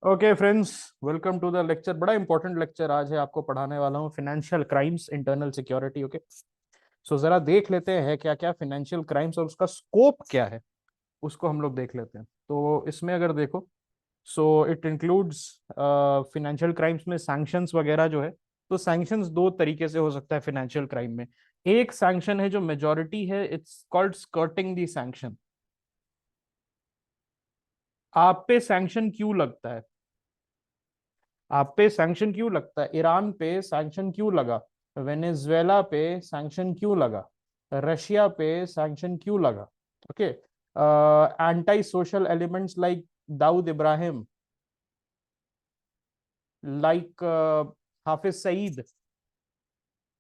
Okay friends, welcome to the lecture. बड़ा important lecture आज है, आपको पढ़ाने वाला हूँ financial crimes, internal security. Okay, so जरा देख लेते हैं क्या क्या फाइनेंशियल क्राइम्स और उसका स्कोप क्या है, उसको हम लोग देख लेते हैं। तो इसमें अगर देखो, so it includes financial crimes में सैंक्शंस वगैरह जो है। तो सैंक्शंस दो तरीके से हो सकता है फाइनेंशियल क्राइम में। एक सैंक्शन है जो मेजॉरिटी है, it's called skirting the sanction. आप पे सैंक्शन क्यों लगता है? आप पे सैंक्शन क्यों लगता है? ईरान पे सैंक्शन क्यों लगा? वेनेजुएला पे सैंक्शन क्यों लगा? रशिया पे सैंक्शन क्यों लगा? Okay, anti social elements like Dawood Ibrahim, like Hafiz Saeed,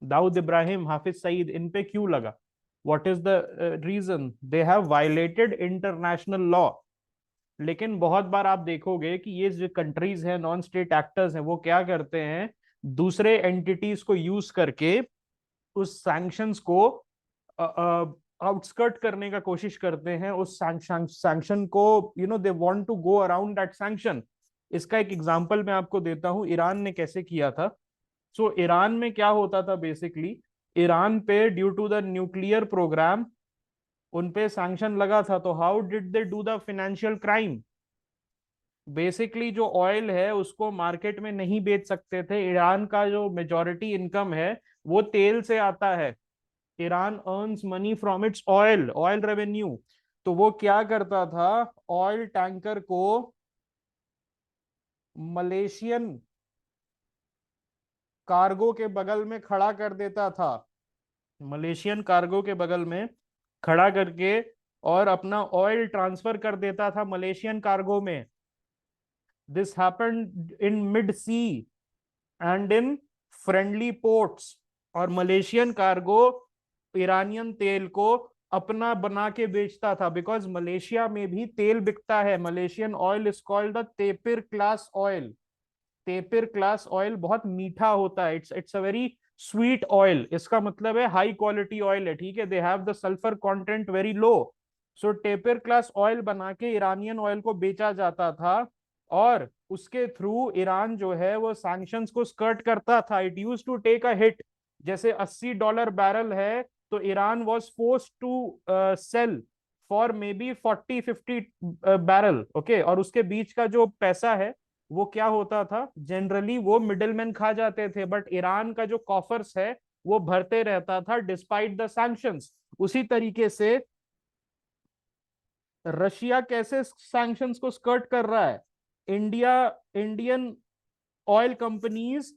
Dawood Ibrahim, Hafiz Saeed, इन पे क्यों लगा? What is the reason? They have violated international law. लेकिन बहुत बार आप देखोगे कि ये जो कंट्रीज हैं, नॉन स्टेट एक्टर्स हैं, वो क्या करते हैं, दूसरे एंटिटीज को यूज करके उस सैंक्शंस को आउटस्कर्ट करने का कोशिश करते हैं। उस सैंक्शन को, they want to go around that sanction. इसका एक एग्जांपल मैं आपको देता हूं, ईरान ने कैसे किया था। सो ईरान में क्या होता था बेसिकली, ईरान पे due to the nuclear program उन पे सैंक्शन लगा था। तो how did they do the financial crime? Basically जो ऑयल है उसको मार्केट में नहीं बेच सकते थे। ईरान का जो मेजॉरिटी इनकम है वो तेल से आता है। Iran earns money from its oil, oil revenue. तो वो क्या करता था, ऑयल टैंकर को मलेशियन कार्गो के बगल में खड़ा कर देता था। मलेशियन कार्गो के बगल में खड़ा करके और अपना ऑयल ट्रांसफर कर देता था मलेशियन कार्गो में। This happened in mid sea and in friendly ports. और मलेशियन कार्गो ईरानियन तेल को अपना बना के बेचता था, बिकॉज मलेशिया में भी तेल बिकता है। Malaysian oil is called the Tapis class oil. Tapis class oil बहुत मीठा होता है, it's it's a very sweet oil. इसका मतलब है हाई क्वालिटी ऑयल है, ठीक है। They have the sulphur content very low. So Tapis class oil बना के ईरानियन ऑयल को बेचा जाता था। और उसके थ्रू ईरान जो है वो सैंक्शंस को स्कर्ट करता था। It use to take a hit. जैसे $80 बैरल है, तो Iran was force to sell for maybe 40-50 barrel. Okay, और उसके बीच का जो पैसा है वो क्या होता था, जनरली वो मिडिलमैन खा जाते थे, बट ईरान का जो कॉफर्स है वो भरते रहता था डिस्पाइट द सैंक्शंस। उसी तरीके से रशिया कैसे सैंक्शंस को स्कर्ट कर रहा है? India, Indian oil companies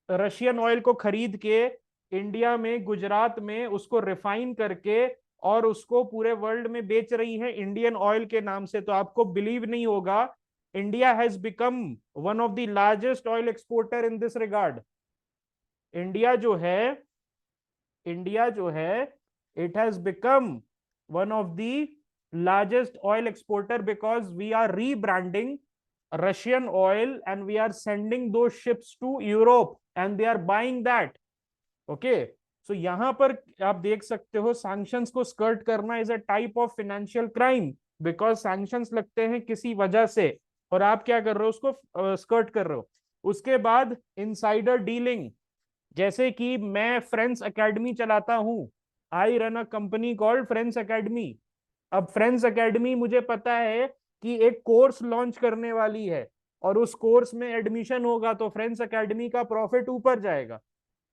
Russian oil को खरीद के इंडिया में, गुजरात में उसको रिफाइन करके और उसको पूरे वर्ल्ड में बेच रही है इंडियन ऑयल के नाम से। तो आपको बिलीव नहीं होगा, India has become one of the largest oil exporter in this regard. India जो है, इंडिया जो है, it has become one of the largest oil exporter because we are rebranding Russian oil and we are sending those ships to Europe and they are buying that. Okay, so यहां पर आप देख सकते हो sanctions को skirt करना is a type of financial crime, because sanctions लगते हैं किसी वजह से और आप क्या कर रहे हो, उसको स्कर्ट कर रहे हो। उसके बाद इनसाइडर डीलिंग, जैसे कि मैं फ्रेंड्स एकेडमी चलाता हूं। I run a company called friends academy. अब फ्रेंड्स एकेडमी, मुझे पता है कि एक कोर्स लॉन्च करने वाली है और उस कोर्स में एडमिशन होगा तो फ्रेंड्स एकेडमी का प्रॉफिट ऊपर जाएगा।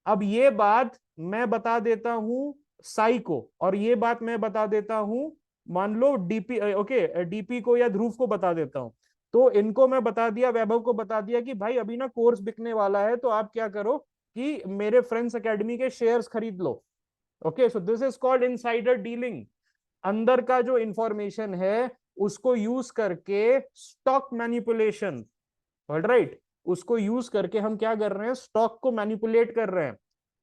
अब ये बात मैं बता देता हूं साई को, और ये बात मैं बता देता हूं, मान लो डीपी, ओके, डीपी को या ध्रुव को बता देता हूं। तो इनको मैं बता दिया, वैभव को बता दिया कि भाई अभी ना कोर्स बिकने वाला है, तो आप क्या करो कि मेरे फ्रेंड्स एकेडमी के शेयर्स खरीद लो। Okay, so this is called insider dealing. अंदर का जो इंफॉर्मेशन है उसको यूज करके स्टॉक मैनिपुलेशन। ऑलराइट, उसको यूज करके हम क्या कर रहे हैं, स्टॉक को मैनिपुलेट कर रहे हैं।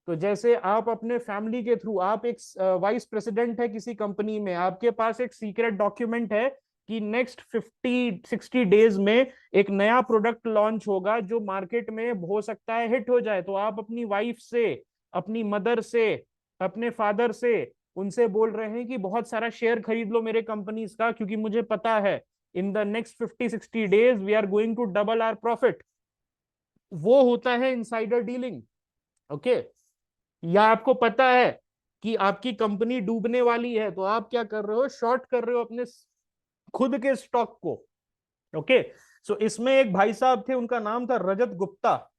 तो जैसे आप अपने फैमिली के थ्रू, आप एक वाइस प्रेसिडेंट है किसी कंपनी में, आपके पास एक सीक्रेट डॉक्यूमेंट है कि नेक्स्ट 50-60 डेज में एक नया प्रोडक्ट लॉन्च होगा जो मार्केट में हो सकता है हिट हो जाए। तो आप अपनी वाइफ से, अपनी मदर से, अपने फादर से, उनसे बोल रहे हैं कि बहुत सारा शेयर खरीद लो मेरे कंपनीज का, क्योंकि मुझे पता है in the next 50-60 days we are going to double our profit. वो होता है इनसाइडर डीलिंग। ओके, या आपको पता है कि आपकी कंपनी डूबने वाली है, तो आप क्या कर रहे हो, शॉर्ट कर रहे हो अपने खुद के स्टॉक को। ओके, सो इसमें एक भाई साहब थे, उनका नाम था रजत गुप्ता,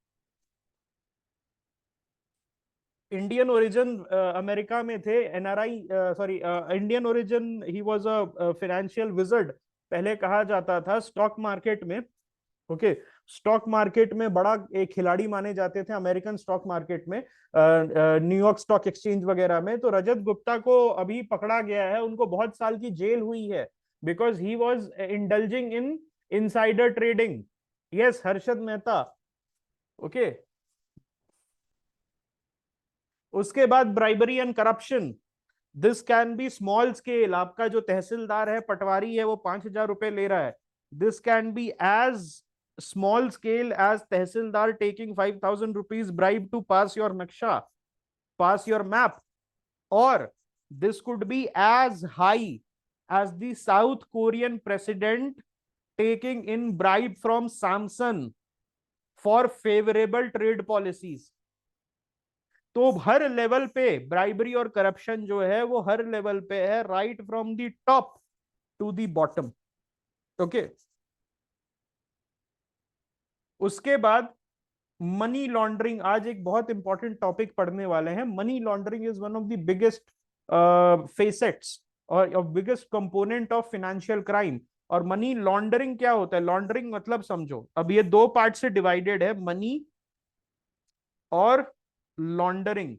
इंडियन ओरिजिन, अमेरिका में थे, NRI, sorry Indian origin, he was a financial wizard पहले कहा जाता था स्टॉक मार्केट में। ओके, स्टॉक मार्केट में बड़ा एक खिलाड़ी माने जाते थे अमेरिकन स्टॉक मार्केट में, न्यूयॉर्क स्टॉक एक्सचेंज वगैरह में। तो रजत गुप्ता को अभी पकड़ा गया है, उनको बहुत साल की जेल हुई है, because he was indulging in insider trading. Yes, Harshad Mehta. Okay, उसके बाद bribery and corruption, this can B small scale. आपका जो तहसीलदार है, पटवारी है, वो 5,000 रुपए ले रहा है, this can be as small scale as tehsildar taking 5,000 rupees bribe to pass your naksha, pass your map. और this could be as high as the South Korean president taking in bribe from Samsung for favourable trade policies. तो हर level पे bribery और corruption जो है वो हर level पे है, right from the top to the bottom. Okay, उसके बाद मनी लॉन्ड्रिंग, आज एक बहुत इंपॉर्टेंट टॉपिक पढ़ने वाले हैं। Money laundering is one of the biggest facets और biggest component of financial crime. और मनी लॉन्ड्रिंग क्या होता है, लॉन्ड्रिंग मतलब समझो, अब ये दो पार्ट से डिवाइडेड है, मनी और लॉन्ड्रिंग।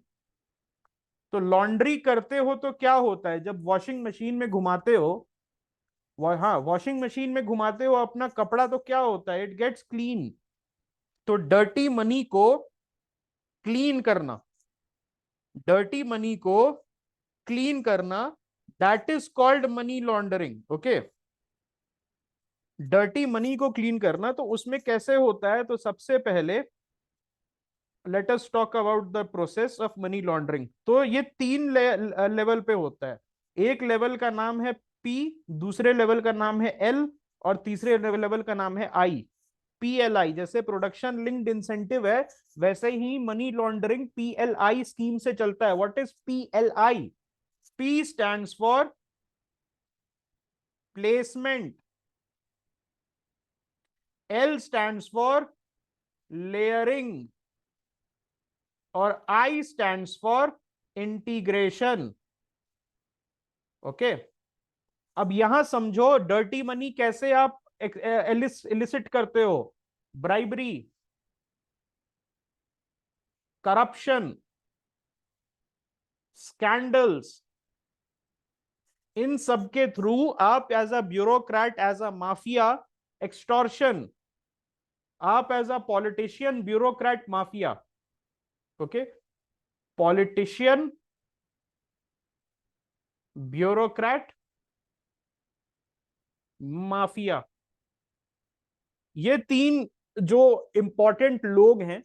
तो लॉन्ड्री करते हो तो क्या होता है, जब वॉशिंग मशीन में घुमाते हो, हाँ वॉशिंग मशीन में घुमाते हो अपना कपड़ा, तो क्या होता है, इट गेट्स क्लीन। तो डर्टी मनी को क्लीन करना, डर्टी मनी को क्लीन करना, that is called money laundering. Okay, dirty money को क्लीन करना, तो उसमें कैसे होता है, तो सबसे पहले let us talk about the process of money laundering. तो ये तीन लेवल पे होता है। एक लेवल का नाम है पी, दूसरे लेवल का नाम है एल, और तीसरे लेवल का नाम है आई। पीएलआई जैसे प्रोडक्शन लिंक्ड इंसेंटिव है, वैसे ही मनी लॉन्ड्रिंग पीएलआई स्कीम से चलता है। What is PLI? P stands for placement, L stands for layering, और I stands for integration. Okay, अब यहां समझो डर्टी मनी कैसे आप इलिसिट करते हो, ब्राइबरी, करप्शन, स्कैंडल्स, इन सब के थ्रू आप as a bureaucrat, as a mafia, extortion, आप as a politician, bureaucrat, mafia. Okay, politician, bureaucrat, mafia, ये तीन जो इंपॉर्टेंट लोग हैं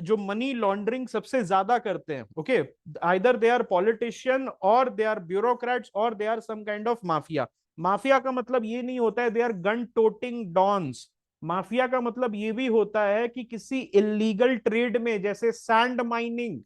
जो मनी लॉन्ड्रिंग सबसे ज्यादा करते हैं। Okay, either they are politician और दे आर ब्यूरोक्रेट्स और they are some kind of mafia. Mafia का मतलब ये नहीं होता है they are gun toting dons. Mafia का मतलब ये भी होता है कि किसी इलीगल ट्रेड में, जैसे सैंड माइनिंग,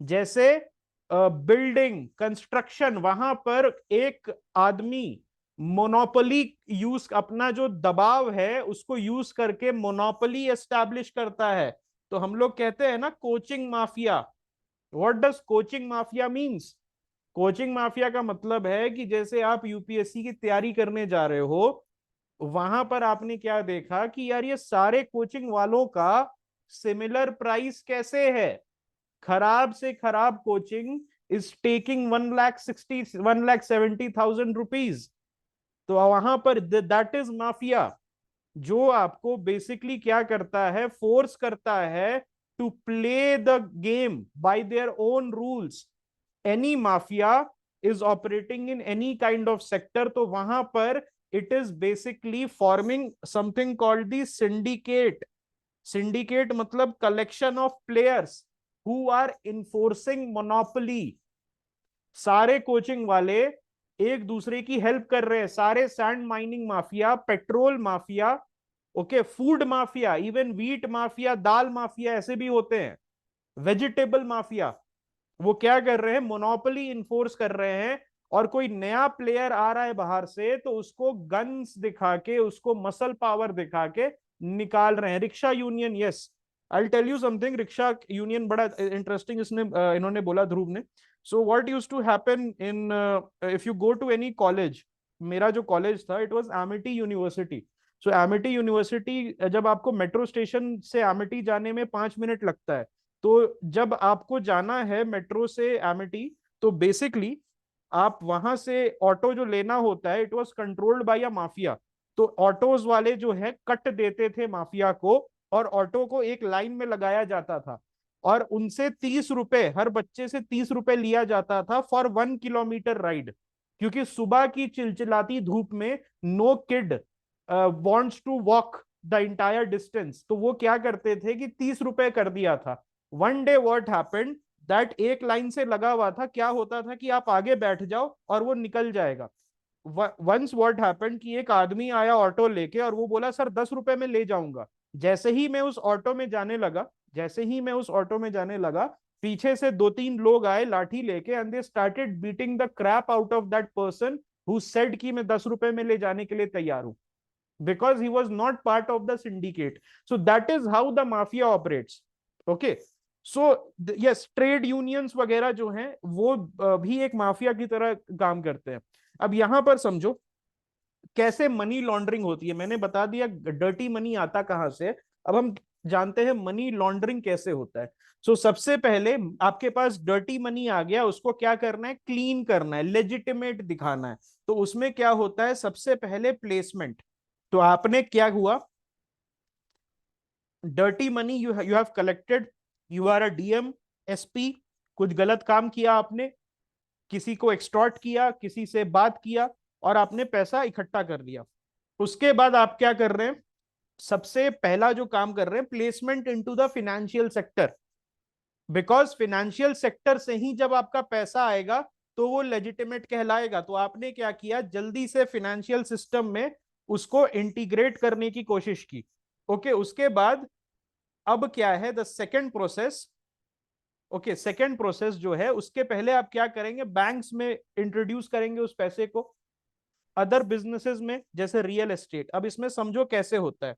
जैसे बिल्डिंग कंस्ट्रक्शन, वहां पर एक आदमी मोनोपोली यूज, अपना जो दबाव है उसको यूज करके मोनोपोली एस्टैब्लिश करता है। तो हम लोग कहते हैं ना coaching mafia. What does coaching mafia means? Coaching mafia का मतलब है कि जैसे आप यूपीएससी की तैयारी करने जा रहे हो, वहां पर आपने क्या देखा कि यार ये सारे कोचिंग वालों का सिमिलर प्राइस कैसे है, खराब से खराब कोचिंग इज टेकिंग 1,70,000 रुपीज। तो वहां पर दैट इज माफिया, जो आपको बेसिकली क्या करता है, फोर्स करता है to play the game by their own rules. Any mafia is operating in any kind of sector, तो वहां पर it is basically forming something called the syndicate. Syndicate मतलब collection of players who are enforcing monopoly. सारे coaching वाले एक दूसरे की help कर रहे हैं, सारे sand mining mafia, petrol mafia, okay, food mafia, even wheat mafia, दाल माफिया ऐसे भी होते हैं, वेजिटेबल माफिया। वो क्या कर रहे हैं, मोनोपोली इन्फोर्स कर रहे हैं, और कोई नया प्लेयर आ रहा है बाहर से तो उसको गन्स दिखा के, उसको मसल पावर दिखा के निकाल रहे हैं। Rickshaw union, yes, I tell you something, rickshaw union बड़ा इंटरेस्टिंग इसने इन्होंने बोला, ध्रुव ने। So what used to happen in, if you go to any college, मेरा जो कॉलेज था it was Amity University. So Amity University, जब आपको मेट्रो स्टेशन से एमिटी जाने में 5 मिनट लगता है, तो जब आपको जाना है मेट्रो से एमिटी, तो बेसिकली आप वहां से ऑटो जो लेना होता है, it was controlled by a mafia. तो ऑटोज वाले जो है कट देते थे माफिया को, और ऑटो को एक लाइन में लगाया जाता था, और उनसे 30 रुपए, हर बच्चे से 30 रुपए लिया जाता था फॉर 1 किलोमीटर राइड। क्योंकि सुबह की चिलचिलाती धूप में no kid wants to walk the entire distance, तो वो क्या करते थे कि 30 रुपए कर दिया था। One day what happened, that एक लाइन से लगा हुआ था, क्या होता था कि आप आगे बैठ जाओ और वो निकल जाएगा। वंस व्हाट हैपेंड कि एक आदमी आया ऑटो लेके, और वो बोला सर 10 रुपए में ले जाऊंगा। जैसे ही मैं उस ऑटो में जाने लगा, जैसे ही मैं उस ऑटो में जाने लगा, पीछे से 2-3 लोग आए लाठी लेके, and they started beating the crap out of that person who said कि मैं 10 रुपए में ले जाने के लिए तैयार हूं, because he was not part of the syndicate. So that is how the mafia operates. Okay, so yes, trade unions वगैरह जो हैं वो भी एक माफिया की तरह काम करते हैं। अब यहां पर समझो कैसे मनी लॉन्ड्रिंग होती है। मैंने बता दिया डर्टी मनी आता कहां से, अब हम जानते हैं मनी लॉन्ड्रिंग कैसे होता है। सबसे पहले आपके पास डर्टी मनी आ गया, उसको क्या करना है, क्लीन करना है, लेजिटिमेट दिखाना है। तो उसमें क्या होता है, सबसे पहले प्लेसमेंट। तो आपने क्या हुआ, dirty money you have collected, you are a DM, SP, कुछ गलत काम किया आपने, किसी को एक्सटॉर्ट किया, किसी से बात किया, और आपने पैसा इकट्ठा कर लिया। उसके बाद आप क्या कर रहे हैं, सबसे पहला जो काम कर रहे हैं, placement into the financial sector. Because financial sector से ही जब आपका पैसा आएगा तो वो लेजिटिमेट कहलाएगा। तो आपने क्या किया, जल्दी से फिनेंशियल सिस्टम में उसको इंटीग्रेट करने की कोशिश की। ओके, उसके बाद अब क्या है, the second process. Okay, second process जो है, उसके पहले आप क्या करेंगे, बैंक्स में इंट्रोड्यूस करेंगे उस पैसे को, अदर बिजनेसेस में, जैसे रियल एस्टेट। अब इसमें समझो कैसे होता है,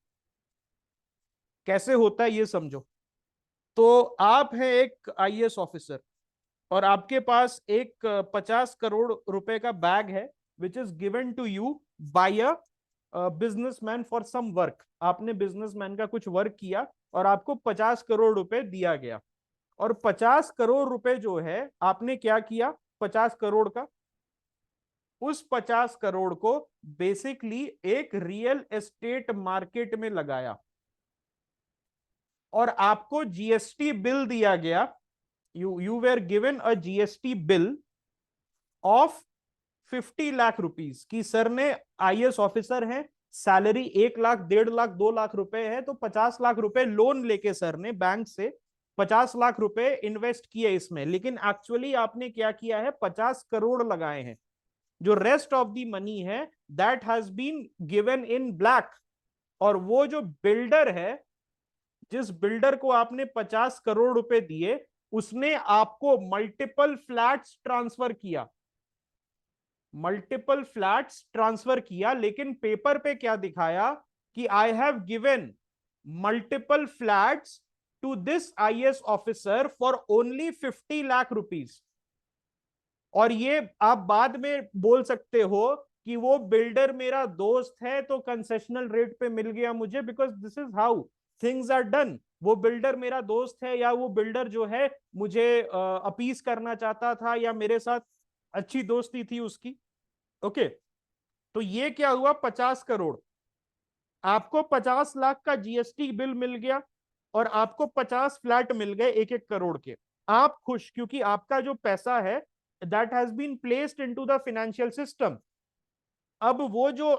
कैसे होता है ये समझो। तो आप हैं एक आईएएस ऑफिसर, और आपके पास एक 50 करोड़ रुपए का बैग है, which is given to you by a businessman for some work. आपने बिजनेसमैन का कुछ वर्क किया, और आपको 50 करोड़ रुपए दिया गया। और 50 करोड़ रुपए जो है, आपने क्या किया, 50 करोड़ का, उस 50 करोड़ को बेसिकली एक रियल एस्टेट मार्केट में लगाया, और आपको जीएसटी बिल दिया गया। You were given a GST bill of 50 lakh rupees की सर ने, आईएएस ऑफिसर हैं, सैलरी 1 लाख, 1.5 लाख, 2 लाख रुपए है, तो 50 लाख रुपए लोन लेके सर ने बैंक से 50 लाख रुपए इन्वेस्ट किए इसमें। लेकिन एक्चुअली आपने क्या किया है, 50 करोड़ लगाए हैं। जो रेस्ट ऑफ द मनी है, that has been given in black. और वो जो बिल्डर है, जिस बिल्डर को आपने 50 करोड़ रुपए दिए, उसने आपको मल्टीपल फ्लैट्स ट्रांसफर किया, मल्टीपल फ्लैट्स ट्रांसफर किया, लेकिन पेपर पे क्या दिखाया कि I have given multiple flats to this IAS officer for only 50 lakh rupees. और ये आप बाद में बोल सकते हो कि वो बिल्डर मेरा दोस्त है तो कंसेशनल रेट पे मिल गया मुझे, because this is how things are done. वो बिल्डर मेरा दोस्त है, या वो बिल्डर जो है मुझे अपीस करना चाहता था, या मेरे साथ अच्छी दोस्ती थी उसकी। ओके, तो ये क्या हुआ, 50 करोड़, आपको 50 लाख का जीएसटी बिल मिल गया, और आपको 50 फ्लैट मिल गए 1-1 करोड़ के। आप खुश, क्योंकि आपका जो पैसा है, that has been placed into the financial system. अब वो जो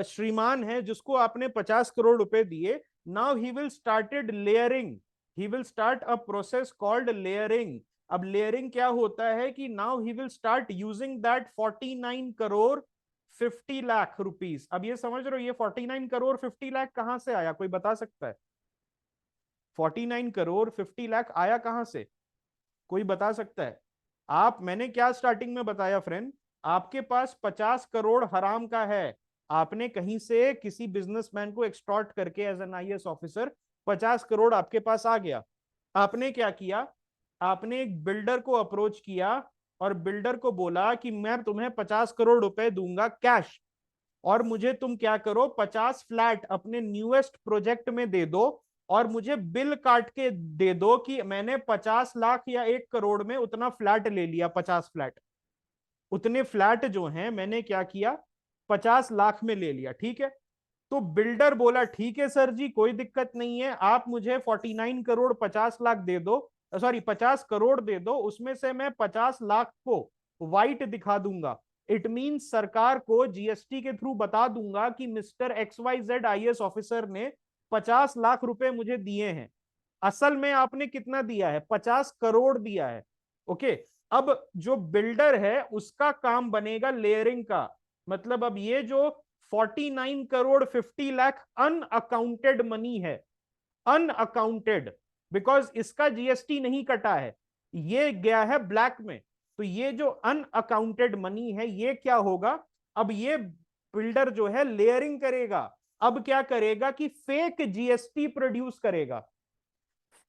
श्रीमान है जिसको आपने 50 करोड़ रुपए दिए, now he will started layering, he will start a process called layering. अब लेयरिंग क्या होता है कि now he will start using that 49 crore 50 lakh rupees. अब ये समझ रहे हो ये 49 करोड़ 50 लाख कहां से आया, कोई बता सकता है? 49 करोड़ 50 लाख आया कहां से, कोई बता सकता है? आप, मैंने क्या स्टार्टिंग में बताया फ्रेंड, आपके पास 50 करोड़ हराम का है। आपने कहीं से किसी बिजनेसमैन को एक्सटॉर्ट करके as an IAS officer 50 crore आपके पास आ गया। आपने क्या किया, आपने एक बिल्डर को अप्रोच किया और बिल्डर को बोला कि मैं तुम्हें 50 करोड़ रुपए दूंगा कैश, और मुझे तुम क्या करो 50 फ्लैट अपने न्यूएस्ट प्रोजेक्ट में दे दो, और मुझे बिल काट के दे दो कि मैंने 50 लाख या 1 करोड़ में उतना फ्लैट ले लिया, 50 फ्लैट, उतने फ्लैट जो हैं मैंने क्या किया 50 लाख में ले लिया, ठीक है। तो बिल्डर बोला ठीक है सर जी कोई दिक्कत नहीं है, आप मुझे 49 करोड़ 50 लाख दे दो, सॉरी 50 करोड़ दे दो, उसमें से मैं 50 लाख को वाइट दिखा दूंगा। इट मीन सरकार को जीएसटी के थ्रू बता दूंगा कि मिस्टर XYZ आईएएस ऑफिसर ने 50 लाख रुपए मुझे दिए हैं। असल में आपने कितना दिया है, 50 करोड़ दिया है। ओके, अब जो बिल्डर है उसका काम बनेगा लेयरिंग का। मतलब अब ये जो 49 करोड़ 50 लाख अनअकाउंटेड मनी है, अनअकाउंटेड, बिकॉज इसका जीएसटी नहीं कटा है, ये गया है ब्लैक में। तो ये जो अनअकाउंटेड मनी है ये क्या होगा, अब ये बिल्डर जो है लेयरिंग करेगा। अब क्या करेगा कि फेक जीएसटी प्रोड्यूस करेगा,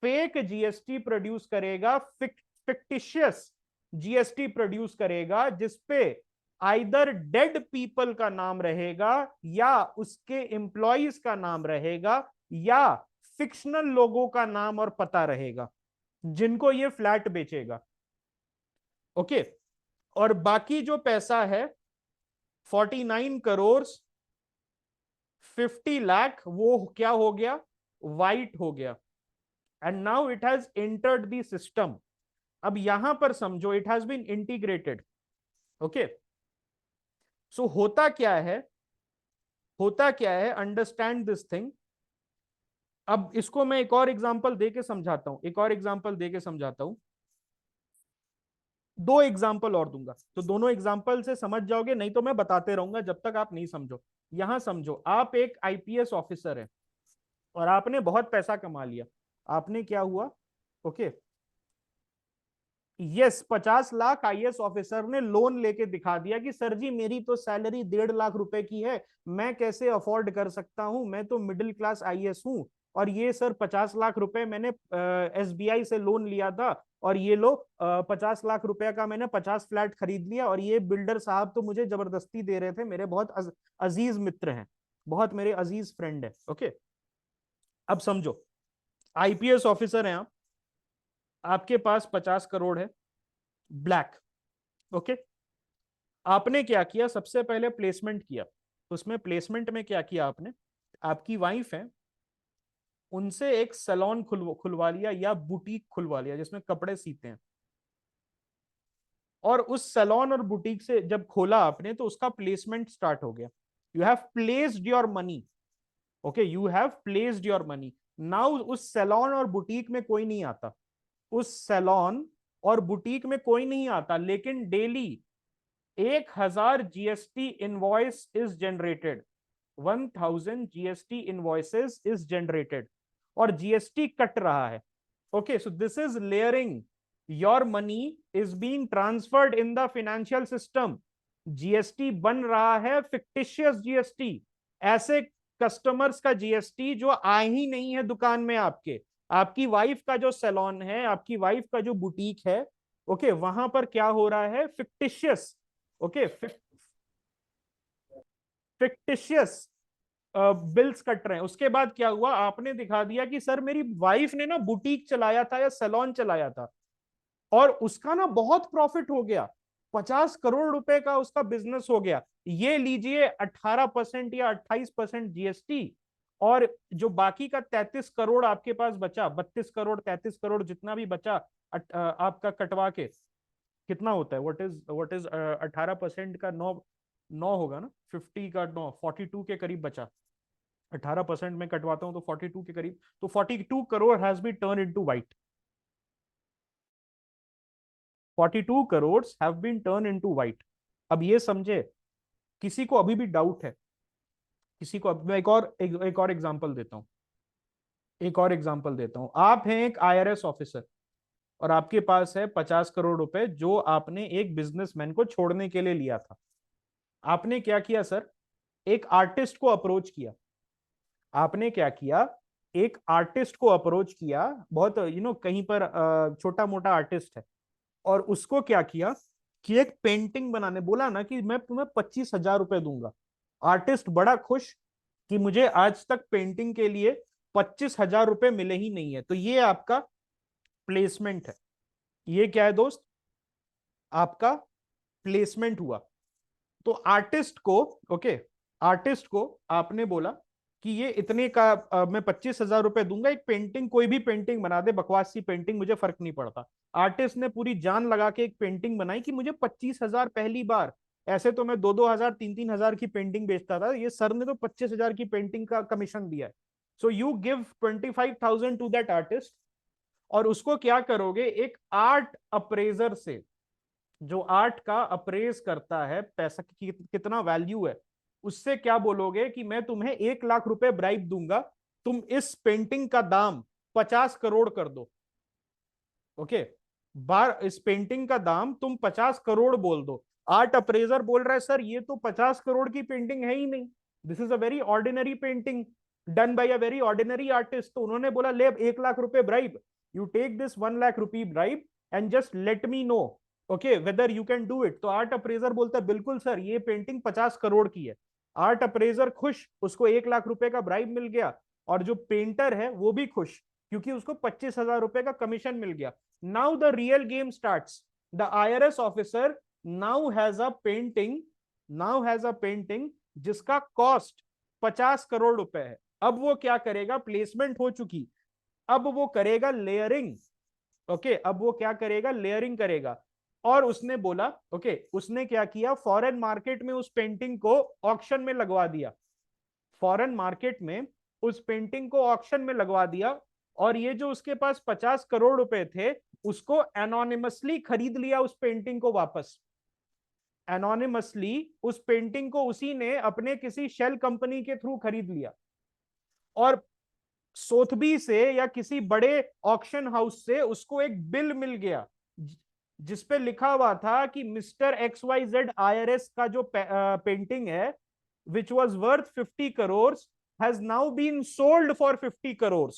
फेक जीएसटी प्रोड्यूस करेगा, फिक्टिशियस जीएसटी प्रोड्यूस करेगा, जिसपे आइदर डेड पीपल का नाम रहेगा या उसके एम्प्लॉइज का नाम रहेगा या फिक्शनल लोगों का नाम और पता रहेगा जिनको ये फ्लैट बेचेगा। ओके, और बाकी जो पैसा है 49 करोड़ 50 लाख वो क्या हो गया, वाइट हो गया, and now it has entered the system. अब यहां पर समझो it has been integrated. Okay, so होता क्या है, होता क्या है, अंडरस्टैंड दिस थिंग। अब इसको मैं एक और एग्जांपल दे के समझाता हूं, एक और एग्जांपल दे के समझाता हूं, दो एग्जांपल और दूंगा तो दोनों एग्जांपल से समझ जाओगे, नहीं तो मैं बताते रहूंगा जब तक आप नहीं समझो। यहां समझो, आप एक आईपीएस ऑफिसर है और आपने बहुत पैसा कमा लिया। आपने क्या हुआ, okay, yes 50 lakh IAS officer ने लोन लेके दिखा दिया कि सर जी मेरी तो सैलरी 1.5 लाख रुपए की है, मैं कैसे अफोर्ड कर सकता हूं, मैं तो मिडिल क्लास आईएएस हूं, और ये सर 50 लाख रुपए मैंने एसबीआई से लोन लिया था, और ये लो 50 लाख रुपए का मैंने 50 फ्लैट खरीद लिया, और ये बिल्डर साहब तो मुझे जबरदस्ती दे रहे थे, मेरे बहुत अजीज मित्र हैं, बहुत मेरे अजीज फ्रेंड है। ओके, अब समझो, आईपीएस ऑफिसर हैं आप, आपके पास 50 करोड़ है ब्लैक। ओके, आपने क्या किया, सबसे पहले प्लेसमेंट किया। उसमें प्लेसमेंट में क्या किया आपने, आपकी वाइफ है उनसे एक सैलून खुलवा लिया या बुटीक खुलवा लिया जिसमें कपड़े सीते हैं, और उस सैलून और बुटीक से जब खोला आपने तो उसका प्लेसमेंट स्टार्ट हो गया। You have placed your money, okay, you have placed your money. Now उस सैलून और बुटीक में कोई नहीं आता, उस सैलून और बुटीक में कोई नहीं आता, लेकिन daily 1,000 GST invoice is generated, 1000 GST invoices is generated, और जीएसटी कट रहा है। Okay, so this is layering, your money is being transferred in the financial system, GST बन रहा है, फिक्टिशियस जीएसटी, ऐसे कस्टमर्स का जीएसटी जो आए ही नहीं है दुकान में आपके। आपकी वाइफ का जो सैलून है, आपकी वाइफ का जो बुटीक है, ओके, वहां पर क्या हो रहा है, fictitious, okay, fictitious bills cut रहे हैं। उसके बाद क्या हुआ, आपने दिखा दिया कि सर मेरी वाइफ ने ना बुटीक चलाया था या सैलून चलाया था, और उसका ना बहुत प्रॉफिट हो गया, 50 करोड़ रुपए का उसका बिजनेस हो गया, ये लीजिए 18% या 28% जीएसटी, और जो बाकी का 33 करोड़ आपके पास बचा, 32 करोड़ 33 करोड़ जितना भी बचा आपका कटवा के, कितना होता है, व्हाट इज 18% का 9, 9 होगा ना, 50 का 9, 42 के करीब बचा, 18% में कटवाता हूं तो 42 के करीब, तो 42 crore has be turn into white. 42 crore have been turn into white. अब ये समझे, किसी को अभी भी डाउट है, किसी को, मैं एक और एग्जांपल देता हूं, एक और एग्जांपल देता हूं। आप हैं एक आईआरएस ऑफिसर और आपके पास है 50 करोड़ रुपए जो आपने एक बिजनेसमैन को छोड़ने के लिए लिया था। आपने क्या किया सर, एक आर्टिस्ट को अप्रोच किया। आपने क्या किया, एक आर्टिस्ट को अप्रोच किया, बहुत कहीं पर छोटा मोटा आर्टिस्ट है, और उसको क्या किया कि एक पेंटिंग बनाने बोला ना कि मैं तुम्हें 25,000 रुपए दूंगा। आर्टिस्ट बड़ा खुश कि मुझे आज तक पेंटिंग के लिए 25,000 रुपए मिले ही नहीं है। तो ये आपका प्लेसमेंट है। ये क्या है दोस्त, आपका प्लेसमेंट हुआ। तो आर्टिस्ट को, ओके, आर्टिस्ट को आपने बोला कि ये इतने का मैं 25,000 रुपए दूंगा, एक पेंटिंग, कोई भी पेंटिंग बना दे, बकवास सी पेंटिंग, मुझे फर्क नहीं पड़ता। आर्टिस्ट ने पूरी जान लगा के एक पेंटिंग बनाई कि मुझे 25,000 पहली बार। ऐसे तो मैं 2-2 हजार 3-3 हजार की पेंटिंग बेचता था, ये सर ने तो 25,000 की पेंटिंग का कमीशन दिया है। So you give 25,000 to that artist, और उसको क्या करोगे, एक आर्ट अप्रेजर से, जो आर्ट का अप्रेज करता है, पैसा की कितना वैल्यू है, उससे क्या बोलोगे कि मैं तुम्हें 1 लाख रुपए ब्राइब दूंगा, तुम इस पेंटिंग का दाम 50 करोड़ कर दो। ओके, बार इस पेंटिंग का दाम तुम 50 करोड़ बोल दो। आर्ट अप्रेजर बोल रहा है सर ये तो 50 करोड़ की पेंटिंग है ही नहीं, this is a very ordinary painting done by a very ordinary artist. तो उन्होंने बोला ले 1 लाख रुपए bribe, you take this 1 lakh rupee bribe and just let me know okay whether you can do it. तो आर्ट अप्रेजर बोलता है बिल्कुल sir ये पेंटिंग 50 करोड़ की है। आर्ट अप्रेजर खुश, उसको 1 लाख रुपए का ब्राइब मिल गया, और जो पेंटर है वो भी खुश क्योंकि उसको 25,000 रुपए का कमीशन मिल गया। Now the real game starts. The IRS officer now has a painting, now has a painting जिसका कॉस्ट 50 करोड़ रुपए है। अब वो क्या करेगा, प्लेसमेंट हो चुकी, अब वो करेगा लेयरिंग। ओके, अब वो क्या करेगा, लेयरिंग करेगा। और उसने बोला, ओके, उसने क्या किया, फॉरेन मार्केट में उस पेंटिंग को ऑक्शन में लगवा दिया, फॉरेन मार्केट में उस पेंटिंग को ऑक्शन में लगवा दिया। और ये जो उसके पास 50 करोड़ रुपए थे, उसको एनोनिमसली खरीद लिया उस पेंटिंग को वापस। एनोनिमसली उस पेंटिंग को उसी ने अपने किसी शेल कंपनी के थ्रू खरीद लिया, और सोथबी से या किसी बड़े ऑक्शन हाउस से उसको एक बिल मिल गया जिसपे लिखा हुआ था कि मिस्टर XYZ IRS का जो पेंटिंग है which was worth 50 crore has now been sold for 50 crore.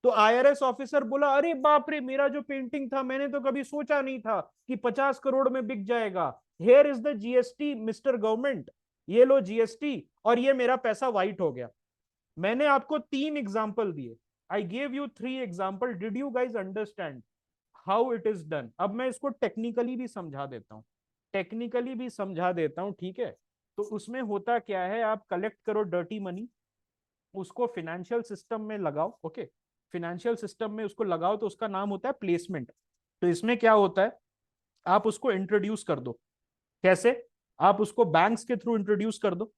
तो आईआरएस ऑफिसर बोला अरे बाप रे, मेरा जो पेंटिंग था मैंने तो कभी सोचा नहीं था कि 50 करोड़ में बिक जाएगा। Here is the GST mister government, ये लो जीएसटी, और ये मेरा पैसा वाइट हो गया। मैंने आपको 3 एग्जाम्पल दिए, I gave you 3 example, did you guys understand how it is done? अब मैं इसको टेक्निकली भी समझा देता हूँ, टेक्निकली भी समझा देता हूँ, ठीक है। तो उसमें होता क्या है, आप कलेक्ट करो डर्टी मनी, उसको फिनेंशियल सिस्टम में लगाओ। ओके, फिनेंशियल सिस्टम में उसको लगाओ तो उसका नाम होता है प्लेसमेंट। तो इसमें क्या होता है, आप उसको इंट्रोड्यूस कर दो। कैसे? आप उसको बैंक्स के थ्रू इंट्रोड्यूस कर दो।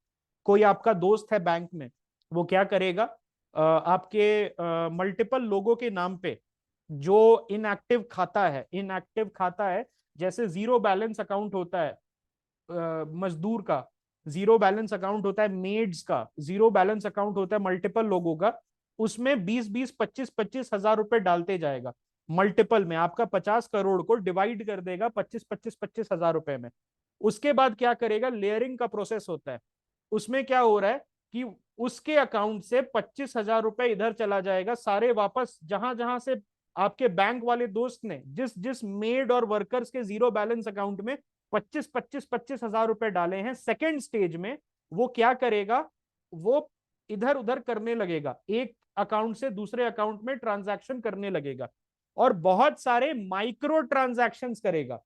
कोई आपका दोस्त है बैंक में, वो क्या करेगा, आपके मल्टीपल लोगों के नाम पे जो इनएक्टिव खाता है, इनएक्टिव खाता है, जैसे जीरो बैलेंस अकाउंट होता है मजदूर का, जीरो बैलेंस अकाउंट होता है मेड्स का, जीरो बैलेंस अकाउंट होता है मल्टीपल लोगों का, उसमें 20-20 25-25 हजार रुपए डालते जाएगा। मल्टीपल में आपका 50 करोड़ को डिवाइड कर देगा 25-25 25 हजार रुपए में। उसके बाद क्या करेगा, लेयरिंग का प्रोसेस होता है। उसमें क्या हो रहा है कि उसके अकाउंट से 25 हजार रुपए इधर चला जाएगा, सारे वापस जहां जहां से आपके बैंक वाले दोस्त ने जिस जिस मेड और वर्कर्स के जीरो बैलेंस अकाउंट में 25-25 25 हजार रुपए डाले हैं, सेकेंड स्टेज में वो क्या करेगा, वो इधर उधर करने लगेगा, एक अकाउंट से दूसरे अकाउंट में ट्रांजैक्शन करने लगेगा, और बहुत सारे माइक्रो ट्रांजैक्शंस करेगा।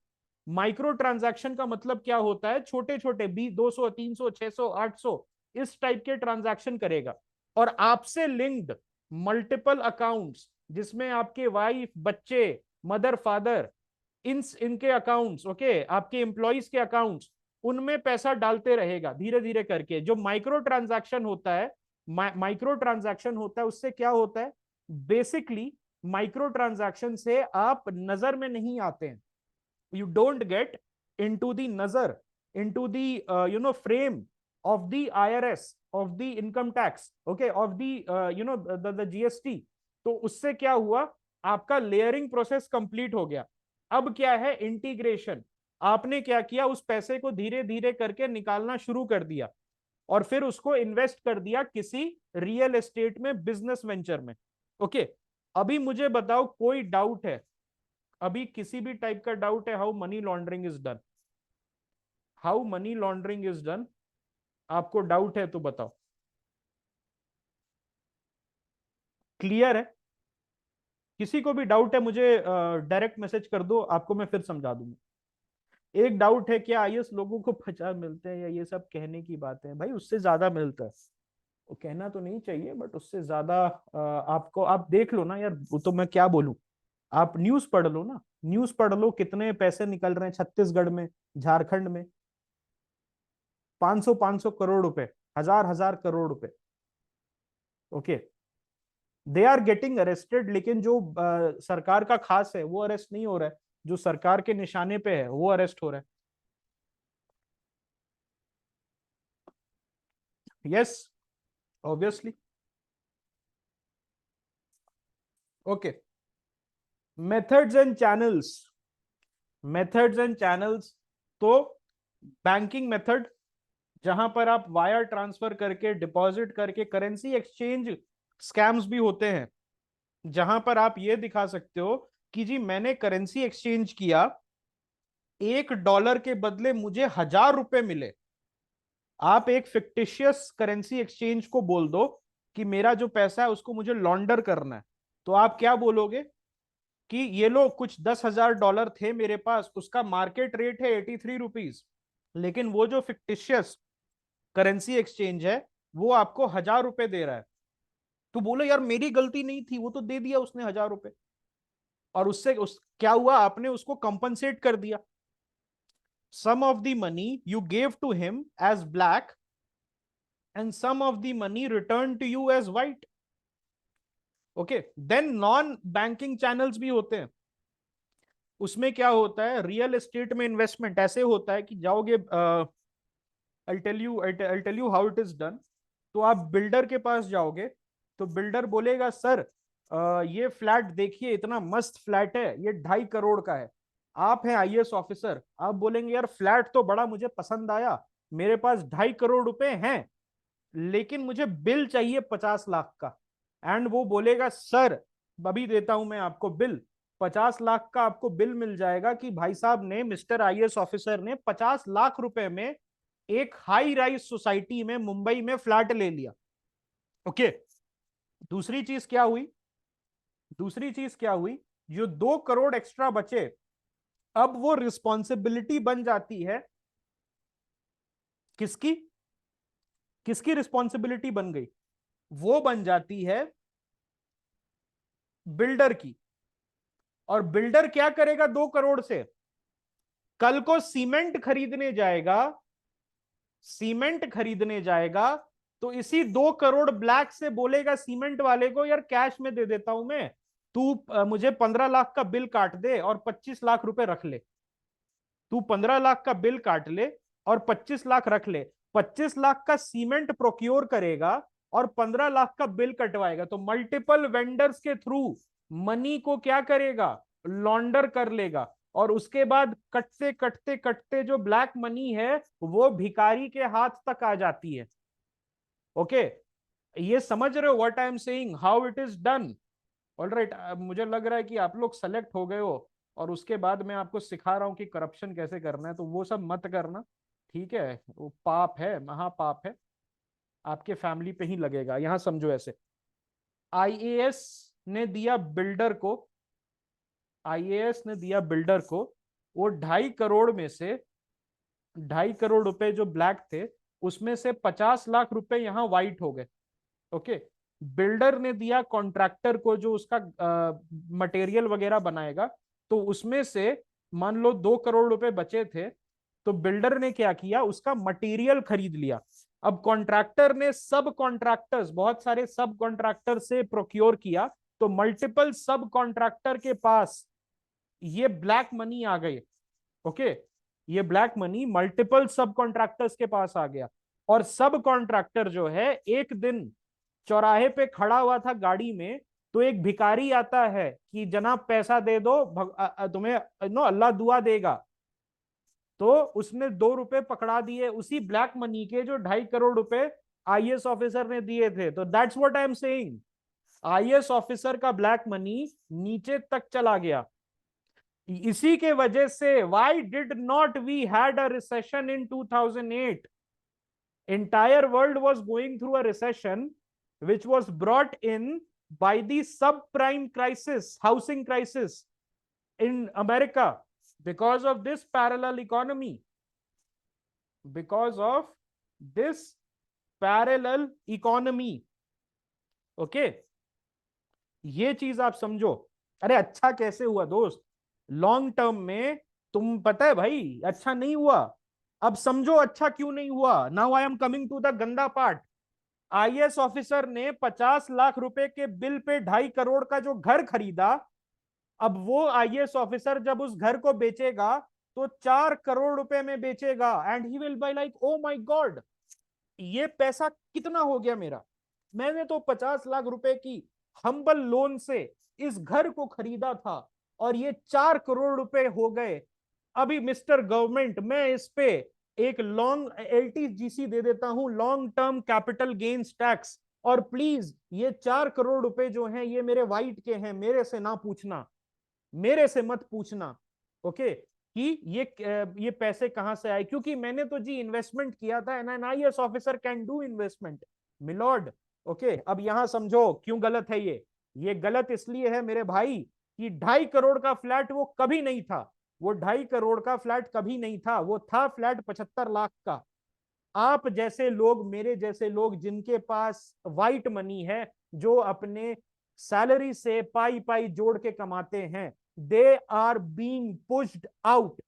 माइक्रो ट्रांजैक्शन का मतलब क्या होता है, छोटे छोटे 200 300 600 800 इस टाइप के ट्रांजैक्शन करेगा। और आपसे लिंक्ड मल्टीपल अकाउंट्स जिसमें आपके वाइफ, बच्चे, मदर, फादर, इनके अकाउंट्स, ओके, आपके एम्प्लॉइज के अकाउंट्स, उनमें पैसा डालते रहेगा धीरे धीरे करके। जो माइक्रो ट्रांजैक्शन होता है, माइक्रो ट्रांजैक्शन होता है, उससे क्या होता है, बेसिकली माइक्रो ट्रांजैक्शन से आप नजर में नहीं आते हैं। You don't get into the nazar, into the frame of the IRS, of the income tax, okay, of the the GST. तो उससे क्या हुआ, आपका लेयरिंग प्रोसेस कंप्लीट हो गया। अब क्या है, इंटीग्रेशन। आपने क्या किया, उस पैसे को धीरे धीरे करके निकालना शुरू कर दिया और फिर उसको इन्वेस्ट कर दिया किसी रियल एस्टेट में, बिजनेस वेंचर में। ओके, अभी मुझे बताओ कोई डाउट है, अभी किसी भी टाइप का डाउट है, how many laundering is done, how many laundering is done? आपको डाउट है तो बताओ। क्लियर है? किसी को भी डाउट है मुझे डायरेक्ट मैसेज कर दो, आपको मैं फिर समझा दूंगा। एक डाउट है, क्या आईएएस लोगों को 50 मिलते हैं, या ये सब कहने की बातें हैं? भाई उससे ज्यादा मिलता है, वो कहना तो नहीं चाहिए बट उससे ज्यादा आपको, आप देख लो ना यार, वो तो मैं क्या बोलूं। आप न्यूज पढ़ लो ना, न्यूज पढ़ लो, कितने पैसे निकल रहे हैं छत्तीसगढ़ में, झारखंड में। 500 करोड़ रुपए, हजार करोड़ रुपए। Okay, they are getting arrested, लेकिन जो सरकार का खास है वो अरेस्ट नहीं हो रहा है, जो सरकार के निशाने पे है वो अरेस्ट हो रहा है। Yes, obviously. Okay, methods and channels, methods and channels. तो बैंकिंग मेथड, जहां पर आप वायर ट्रांसफर करके, डिपॉजिट करके, करेंसी एक्सचेंज स्कैम्स भी होते हैं, जहां पर आप ये दिखा सकते हो कि जी मैंने करेंसी एक्सचेंज किया, $1 के बदले मुझे ₹1000 मिले। आप एक फिक्टिशियस करेंसी एक्सचेंज को बोल दो कि मेरा जो पैसा है उसको मुझे लॉन्डर करना है, तो आप क्या बोलोगे कि ये लो, कुछ $10,000 थे मेरे पास, उसका मार्केट रेट है ₹83, लेकिन वो जो फिक्टिशियस करेंसी एक्सचेंज है वो आपको ₹1000 दे रहा है। तो बोलो यार मेरी गलती नहीं थी, वो तो दे दिया उसने ₹1000, और उससे क्या हुआ, आपने उसको कंपनसेट कर दिया। Some of the money you gave to him as black and some of the money return to you as white. Okay, then non banking channels भी होते हैं। उसमें क्या होता है, रियल एस्टेट में इन्वेस्टमेंट ऐसे होता है कि जाओगे, I'll tell you how it is done। तो आप बिल्डर के पास जाओगे, तो बिल्डर बोलेगा सर ये फ्लैट देखिए, इतना मस्त फ्लैट है, ये 2.5 करोड़ का है। आप हैं आईएएस ऑफिसर, आप बोलेंगे यार फ्लैट तो बड़ा मुझे पसंद आया, मेरे पास 2.5 करोड़ रुपए हैं, लेकिन मुझे बिल चाहिए 50 लाख का। एंड वो बोलेगा सर अभी देता हूं मैं आपको बिल, 50 लाख का आपको बिल मिल जाएगा कि भाई साहब ने, मिस्टर आईएएस ऑफिसर ने 50 लाख रुपए में एक हाई राइज सोसाइटी में मुंबई में फ्लैट ले लिया। ओके, दूसरी चीज क्या हुई, दूसरी चीज क्या हुई, जो 2 करोड़ एक्स्ट्रा बचे, अब वो रिस्पॉन्सिबिलिटी बन जाती है किसकी, किसकी रिस्पॉन्सिबिलिटी बन गई, वो बन जाती है बिल्डर की। और बिल्डर क्या करेगा 2 करोड़ से, कल को सीमेंट खरीदने जाएगा, सीमेंट खरीदने जाएगा, तो इसी 2 करोड़ ब्लैक से बोलेगा सीमेंट वाले को यार कैश में दे देता हूं मैं, तू मुझे 15 लाख का बिल काट दे और 25 लाख रुपए रख ले। तू 15 लाख का बिल काट ले और 25 लाख रख ले, 25 लाख का सीमेंट प्रोक्योर करेगा और 15 लाख का बिल कटवाएगा। तो मल्टीपल वेंडर्स के थ्रू मनी को क्या करेगा, लॉन्डर कर लेगा, और उसके बाद कटते कटते कटते जो ब्लैक मनी है वो भिखारी के हाथ तक आ जाती है। ओके, ये समझ रहे हो what I am saying, how it is done? Alright, मुझे लग रहा है कि आप लोग सेलेक्ट हो गए हो, और उसके बाद मैं आपको सिखा रहा हूं कि करप्शन कैसे करना है, तो वो सब मत करना, ठीक है? वो पाप है, महापाप है, आपके फैमिली पे ही लगेगा। यहां समझो ऐसे, आईएएस ने दिया बिल्डर को, आईएएस ने दिया बिल्डर को वो 2.5 करोड़ में से, 2.5 करोड़ रुपए जो ब्लैक थे उसमें से 50 लाख रुपए यहाँ व्हाइट हो गए। ओके, बिल्डर ने दिया कॉन्ट्रैक्टर को जो उसका मटेरियल वगैरह बनाएगा, तो उसमें से मान लो 2 करोड़ रुपए बचे थे, तो बिल्डर ने क्या किया, उसका मटेरियल खरीद लिया। अब कॉन्ट्रैक्टर ने सब कॉन्ट्रैक्टर्स, बहुत सारे सब कॉन्ट्रैक्टर से प्रोक्योर किया, तो मल्टीपल सब कॉन्ट्रैक्टर के पास ये ब्लैक मनी आ गई। ओके, ये ब्लैक मनी मल्टीपल सब कॉन्ट्रैक्टर्स के पास आ गया, और सब कॉन्ट्रैक्टर जो है एक दिन चौराहे पे खड़ा हुआ था गाड़ी में, तो एक भिखारी आता है कि जनाब पैसा दे दो, तुम्हें नो अल्लाह दुआ देगा। तो उसने 2 रुपए पकड़ा दिए, उसी ब्लैक मनी के जो 2.5 करोड़ रुपए आईएएस ऑफिसर ने दिए थे। तो that's what I am saying, IAS officer का ब्लैक मनी नीचे तक चला गया। इसी के वजह से why did not we had a recession in 2008? entire world was going through a recession which was brought in by the subprime crisis, housing crisis in America, because of this parallel economy, because of this parallel economy। Okay, ये चीज आप समझो। अरे अच्छा कैसे हुआ दोस्त, long term में तुम पता है भाई अच्छा नहीं हुआ। अब समझो अच्छा क्यों नहीं हुआ। Now I am coming to the ganda part. IAS officer ने 50 लाख रुपए के बिल पे 2.5 करोड़ का जो घर खरीदा, अब वो आईएएस ऑफिसर जब उस घर को बेचेगा तो 4 करोड़ रुपए में बेचेगा, and he will buy like oh my God, ये पैसा कितना हो गया मेरा, मैंने तो 50 लाख रुपए की हम्बल लोन से इस घर को खरीदा था और ये 4 करोड़ रुपए हो गए। अभी मिस्टर गवर्नमेंट मैं इस पे एक लॉन्ग एलटीजीसी दे देता हूं, long term capital gains tax, और प्लीज ये 4 करोड़ रुपए जो हैं ये मेरे वाइट के हैं, मेरे से ना पूछना, मेरे से मत पूछना। ओके, कि ये पैसे कहां से आए, क्योंकि मैंने तो जी इन्वेस्टमेंट किया था, and an IAS officer can do investment milord. Okay, अब यहां समझो क्यों गलत है ये गलत इसलिए है मेरे भाई कि 2.5 करोड़ का फ्लैट वो कभी नहीं था, वो 2.5 करोड़ का फ्लैट कभी नहीं था, वो था फ्लैट 75 लाख का। आप जैसे लोग, मेरे जैसे लोग जिनके पास वाइट मनी है, जो अपने सैलरी से पाई पाई जोड़ के कमाते हैं, they are being pushed out,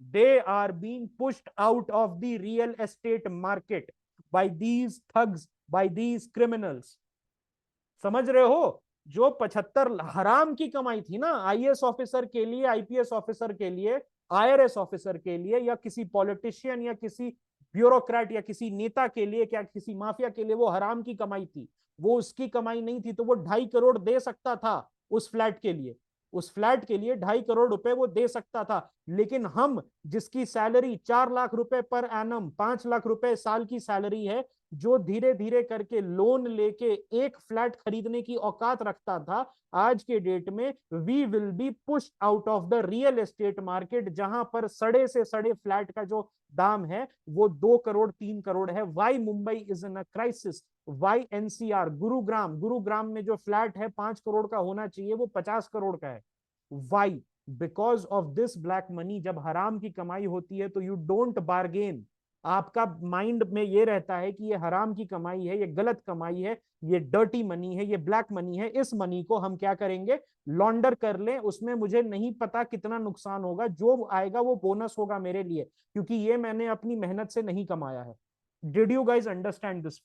they are being pushed out of the real estate market by these thugs, by these criminals। समझ रहे हो, जो 75 हराम की कमाई थी ना आईएएस ऑफिसर के लिए, आईपीएस ऑफिसर के लिए, आईआरएस ऑफिसर के लिए, या किसी पॉलिटिशियन या किसी ब्यूरोक्रेट या किसी नेता के लिए, क्या किसी माफिया के लिए, वो हराम की कमाई थी, वो उसकी कमाई नहीं थी। तो वो 2.5 करोड़ दे सकता था उस फ्लैट के लिए, उस फ्लैट के लिए 2.5 करोड़ रुपए वो दे सकता था। लेकिन हम जिसकी सैलरी 4 लाख रुपए पर एनम, 5 लाख रुपए साल की सैलरी है, जो धीरे धीरे करके लोन लेके एक फ्लैट खरीदने की औकात रखता था, आज के डेट में we will be push out of the real estate market, जहां पर सड़े से सड़े फ्लैट का जो दाम है वो 2 करोड़ 3 करोड़ है। Why Mumbai is in a crisis, why NCR, Gurugram में जो फ्लैट है 5 करोड़ का होना चाहिए वो 50 करोड़ का है। Why? Because of this black money. जब हराम की कमाई होती है तो यू डोंट बार्गेन, आपका माइंड में ये रहता है कि ये हराम की कमाई है, ये गलत कमाई है, ये डर्टी मनी है, ये ब्लैक मनी है, इस मनी को हम क्या करेंगे, लॉन्डर कर लें, उसमें मुझे नहीं पता कितना नुकसान होगा, जो आएगा वो बोनस होगा मेरे लिए, क्योंकि ये मैंने अपनी मेहनत से नहीं कमाया है। Did you guys understand this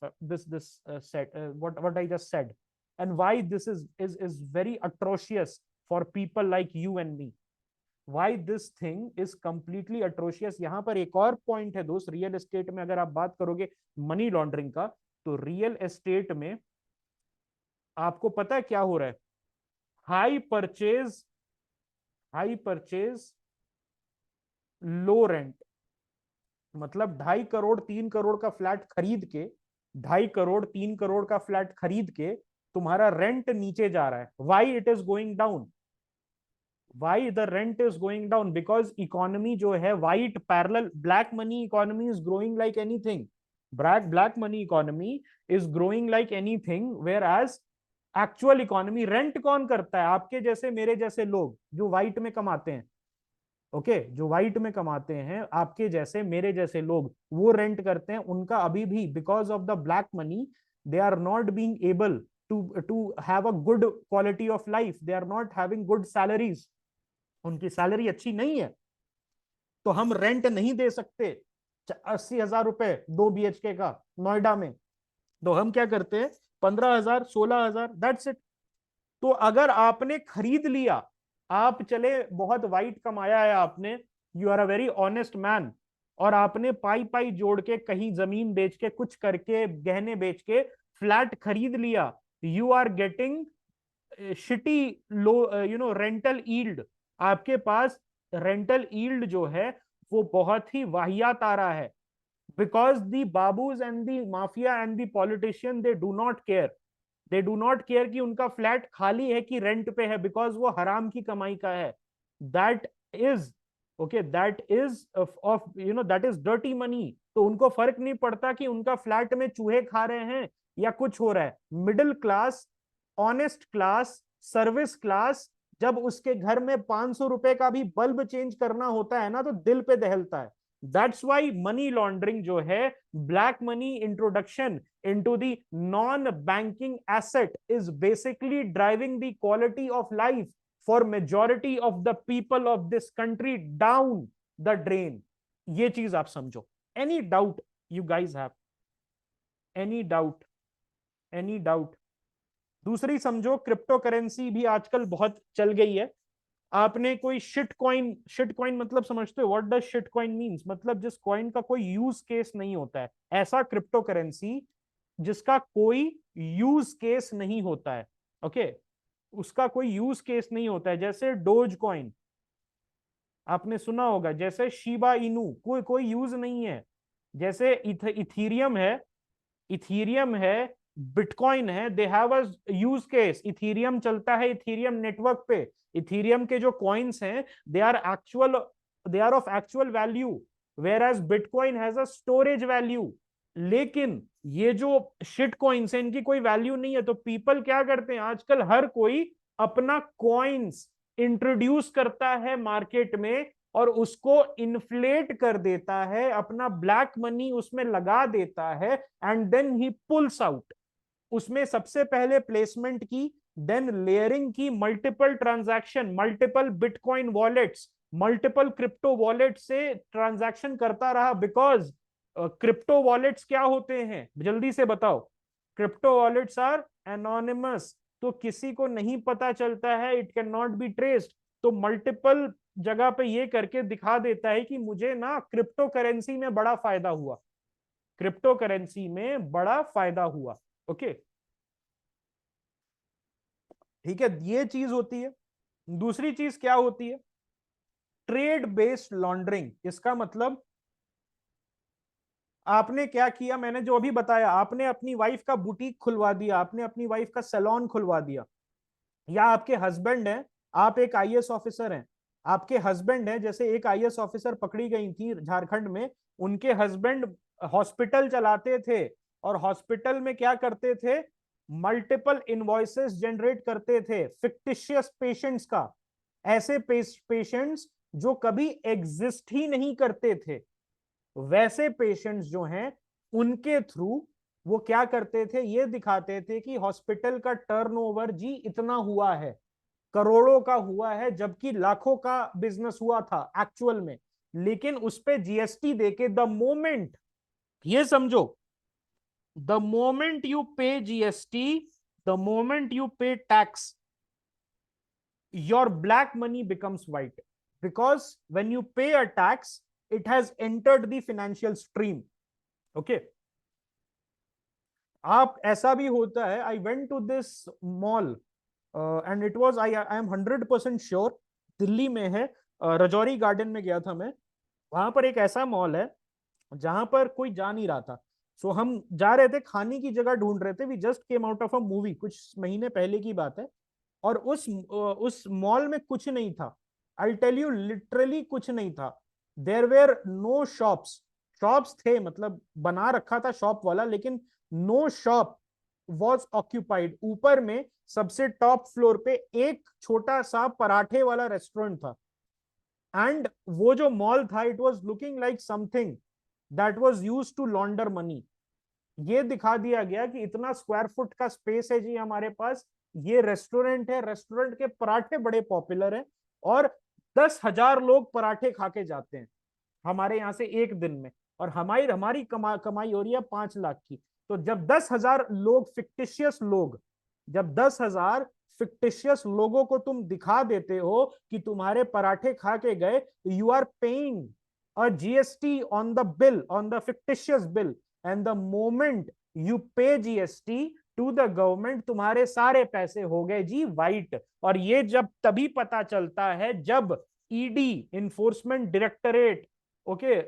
set what I just said, and why this is very atrocious for people like you and me? Why this thing is completely atrocious? यहां पर एक और पॉइंट है दोस्त, रियल एस्टेट में अगर आप बात करोगे मनी लॉन्ड्रिंग का, तो रियल एस्टेट में आपको पता है क्या हो रहा है, हाई परचेज लो रेंट। मतलब 2.5 करोड़ 3 करोड़ का फ्लैट खरीद के, 2.5 करोड़ 3 करोड़ का फ्लैट खरीद के तुम्हारा रेंट नीचे जा रहा है। Why it is going down, why the rent is going down? Because economy जो है white parallel black money economy is growing like anything, black money economy is growing like anything, whereas actual economy rent कौन करता है? आपके जैसे मेरे जैसे लोग जो व्हाइट में कमाते हैं। ओके, जो व्हाइट में कमाते हैं, आपके जैसे मेरे जैसे लोग वो रेंट करते हैं। उनका अभी भी because of the black money they are not being able to have a good quality of life, they are not having good salaries, उनकी सैलरी अच्छी नहीं है, तो हम रेंट नहीं दे सकते 80,000 रुपए 2 BHK का नोएडा में, तो हम क्या करते हैं 15,000 16,000, दैट्स इट। तो अगर आपने खरीद लिया, आप चले बहुत वाइट कमाया है आपने, you are a very honest man, और आपने पाई पाई जोड़ के कहीं जमीन बेच के कुछ करके गहने बेच के फ्लैट खरीद लिया, you are getting shitty low rental yield. आपके पास रेंटल ईल्ड जो है वो बहुत ही वाहियात आ रहा है, because the babus and the mafia and the politician they do not care, they do not care कि उनका फ्लैट खाली है कि रेंट पे है, बिकॉज वो हराम की कमाई का है। That is okay, that is of that is dirty money. तो उनको फर्क नहीं पड़ता कि उनका फ्लैट में चूहे खा रहे हैं या कुछ हो रहा है। Middle class, honest class, service class, जब उसके घर में 500 रुपए का भी बल्ब चेंज करना होता है ना तो दिल पे दहलता है। दैट्स वाई मनी लॉन्ड्रिंग जो है, black money introduction into the non-banking asset is basically driving the quality of life for majority of the people of this country down the drain। ये चीज आप समझो। any doubt you guys have, any doubt, any doubt? दूसरी समझो, crypto currency भी आजकल बहुत चल गई है। आपने कोई शिट कॉइन, शिट कॉइन मतलब समझते हो? What does shit coin means? मतलब जिस कॉइन का कोई यूज केस नहीं होता है, ऐसा क्रिप्टो करेंसी जिसका कोई यूज केस नहीं होता है। ओके, उसका कोई यूज केस नहीं होता है, जैसे डोज कॉइन आपने सुना होगा, जैसे शीबा इनू, कोई कोई यूज नहीं है। जैसे इथीरियम है, इथीरियम है, बिटकॉइन है, they have a use case. Ethereum चलता है इथीरियम नेटवर्क पे। इथीरियम के जो कॉइन्स हैं they are actual, they are of actual value, whereas bitcoin has a storage value. लेकिन ये जो शिट कॉइन्स हैं इनकी कोई वैल्यू नहीं है। तो पीपल क्या करते हैं आजकल, हर कोई अपना कॉइन्स इंट्रोड्यूस करता है मार्केट में और उसको इन्फ्लेट कर देता है, अपना ब्लैक मनी उसमें लगा देता है, and then he pulls out. उसमें सबसे पहले प्लेसमेंट की, देन लेयरिंग की, multiple transaction, multiple bitcoin wallets, multiple crypto wallet से ट्रांजैक्शन करता रहा। बिकॉज क्रिप्टो वॉलेट्स क्या होते हैं, जल्दी से बताओ? क्रिप्टो वॉलेट्स आर एनोनिमस, तो किसी को नहीं पता चलता है, it can not be traced. तो मल्टीपल जगह पे ये करके दिखा देता है कि मुझे ना क्रिप्टो करेंसी में बड़ा फायदा हुआ, क्रिप्टो करेंसी में बड़ा फायदा हुआ। ओके, ठीक है, ये चीज होती है। दूसरी चीज क्या होती है? Trade based laundering. इसका मतलब आपने क्या किया, मैंने जो अभी बताया, आपने अपनी वाइफ का बुटीक खुलवा दिया, आपने अपनी वाइफ का सैलून खुलवा दिया, या आपके हस्बैंड हैं, आप एक आईएएस ऑफिसर हैं, आपके हस्बैंड हैं, जैसे एक आईएएस ऑफिसर पकड़ी गई थी झारखंड में, उनके हस्बैंड हॉस्पिटल चलाते थे, और हॉस्पिटल में क्या करते थे, मल्टीपल इनवॉइसेस जनरेट करते थे फिक्टिशियस पेशेंट्स का, ऐसे पेशेंट्स जो कभी एग्जिस्ट ही नहीं करते थे। वैसे पेशेंट्स जो हैं उनके थ्रू वो क्या करते थे, ये दिखाते थे कि हॉस्पिटल का टर्नओवर जी इतना हुआ है, करोड़ों का हुआ है, जबकि लाखों का बिजनेस हुआ था एक्चुअल में। लेकिन उस पे जीएसटी देके, द मोमेंट, ये समझो, the moment you pay GST, the moment you पे tax, your black money becomes white, because when you pay a tax it has entered the financial stream। okay, आप ऐसा भी होता है, I went to this mall and it was, I am 100% sure Delhi में है, Rajouri garden में गया था मैं। वहां पर एक ऐसा मॉल है जहां पर कोई जा नहीं रहा था। सो हम जा रहे थे, खाने की जगह ढूंढ रहे थे, we just came out of a movie, कुछ महीने पहले की बात है। और उस मॉल में कुछ नहीं था, आई टेल यू लिटरली कुछ नहीं था। There were no shops, shops थे मतलब बना रखा था शॉप वाला, लेकिन नो शॉप वॉज ऑक्यूपाइड। ऊपर में सबसे टॉप फ्लोर पे एक छोटा सा पराठे वाला रेस्टोरेंट था, एंड वो जो मॉल था it was looking like something that was use to launder money. ये दिखा दिया गया कि इतना स्क्वायर फुट का स्पेस है जी हमारे पास, ये रेस्टोरेंट है, रेस्टोरेंट के पराठे बड़े पॉपुलर हैं, और 10,000 लोग पराठे खा के जाते हैं हमारे यहाँ से एक दिन में, और हमारी हमारी कमाई हो रही है 5 लाख की। तो जब 10,000 लोग, फिक्टिशियस लोग, जब 10,000 फिक्टिशियस लोगों को तुम दिखा देते हो कि तुम्हारे पराठे खा के गए, you are paying a GST on the bill, on the fictitious bill, and the moment you pay GST to the government, तुम्हारे सारे पैसे हो गए जी वाइट। और ये जब तभी पता चलता है जब ED, enforcement directorate, okay,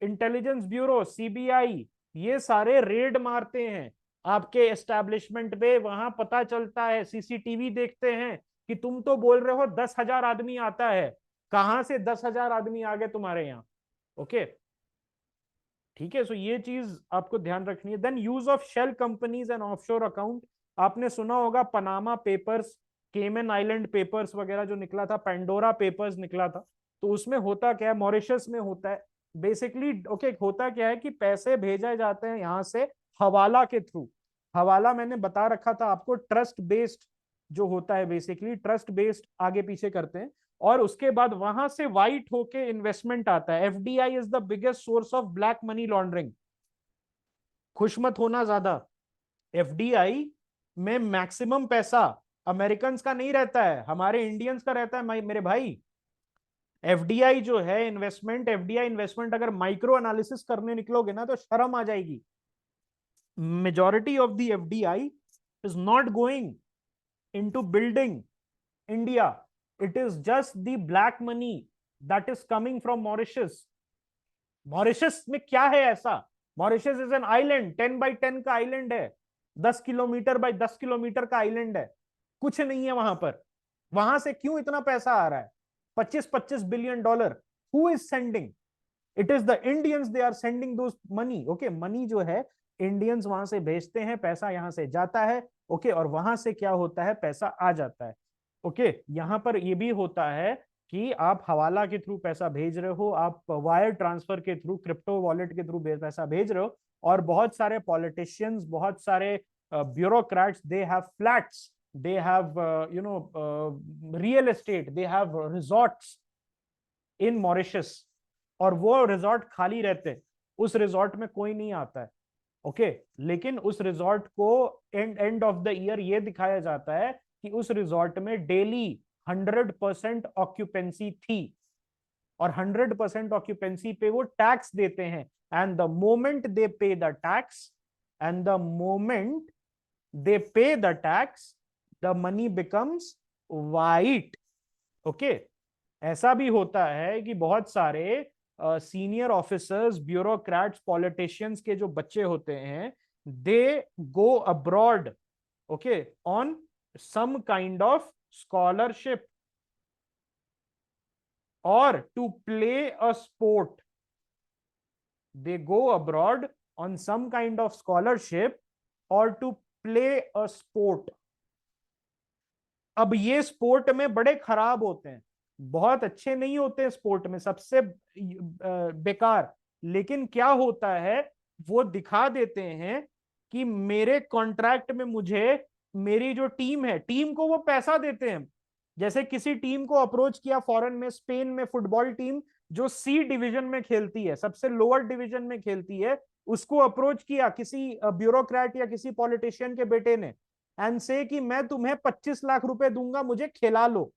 intelligence bureau, CBI, ये सारे रेड मारते हैं आपके एस्टेब्लिशमेंट पे। वहां पता चलता है, सीसीटीवी देखते हैं कि तुम तो बोल रहे हो 10,000 आदमी आता है, कहां से 10,000 आदमी आ गए तुम्हारे यहाँ। ओके, ठीक है। सो ये चीज आपको ध्यान रखनी है। Then use of shell companies and offshore account, आपने सुना होगा Panama papers, Cayman Island papers वगैरह जो निकला था, पेंडोरा पेपर्स निकला था। तो उसमें होता क्या है, मॉरिशस में होता है बेसिकली, ओके, होता क्या है कि पैसे भेजे जाते हैं यहाँ से हवाला के थ्रू। हवाला मैंने बता रखा था आपको, ट्रस्ट बेस्ड जो होता है, बेसिकली ट्रस्ट बेस्ड आगे पीछे करते हैं, और उसके बाद वहां से वाइट होके इन्वेस्टमेंट आता है। FDI is the biggest source of black money laundering. खुश मत होना ज्यादा, एफडीआई में मैक्सिमम पैसा अमेरिकन का नहीं रहता है, हमारे इंडियंस का रहता है मेरे भाई। एफडीआई जो है इन्वेस्टमेंट, एफडीआई इन्वेस्टमेंट अगर माइक्रो एनालिसिस करने निकलोगे ना तो शर्म आ जाएगी। Majority of the FDI is not going into building India. It is just the black money that is coming from Mauritius. Mauritius में क्या है ऐसा? Mauritius is an island, 10x10 का आइलैंड है, 10 किलोमीटर बाय 10 किलोमीटर का island है, कुछ नहीं है वहां पर। वहां से क्यों इतना पैसा आ रहा है? 25-25 billion dollar. Who is sending? It is the Indians, they are sending those money. Okay, money जो है इंडियंस वहां से भेजते हैं, पैसा यहां से जाता है। ओके, और वहां से क्या होता है, पैसा आ जाता है। ओके, यहां पर ये भी होता है कि आप हवाला के थ्रू पैसा भेज रहे हो, आप वायर ट्रांसफर के थ्रू, क्रिप्टो वॉलेट के थ्रू पैसा भेज रहे हो, और बहुत सारे पॉलिटिशियंस, बहुत सारे bureaucrats, they have flats, they have real estate, they have resorts in Mauritius, और वो रिजॉर्ट खाली रहते, उस रिजॉर्ट में कोई नहीं आता है। ओके, लेकिन उस रिजॉर्ट को एंड ऑफ द ईयर ये दिखाया जाता है कि उस रिजॉर्ट में डेली 100% ऑक्यूपेंसी थी, और 100% ऑक्यूपेंसी पे वो टैक्स देते हैं। And the moment they pay the tax, and the moment they pay the tax, the money becomes white. Okay, ऐसा भी होता है कि बहुत सारे सीनियर ऑफिसर्स, ब्यूरोक्रेट्स, पॉलिटिशियंस के जो बच्चे होते हैं, they go abroad, okay, on some kind of scholarship or to play a sport. They go abroad on some kind of scholarship or to play a sport. अब ये sport में बड़े खराब होते हैं, बहुत अच्छे नहीं होते स्पोर्ट में, सबसे बेकार। लेकिन क्या होता है, वो दिखा देते हैं कि मेरे कॉन्ट्रैक्ट में मुझे, मेरी जो टीम है, टीम को वो पैसा देते हैं। जैसे किसी टीम को अप्रोच किया फॉरेन में, स्पेन में फुटबॉल टीम जो सी डिवीजन में खेलती है, सबसे लोअर डिवीजन में खेलती है, उसको अप्रोच किया किसी ब्यूरोक्रेट या किसी पॉलिटिशियन के बेटे ने, एंड से कि मैं तुम्हें 25 लाख रुपए दूंगा, मुझे खिला लो,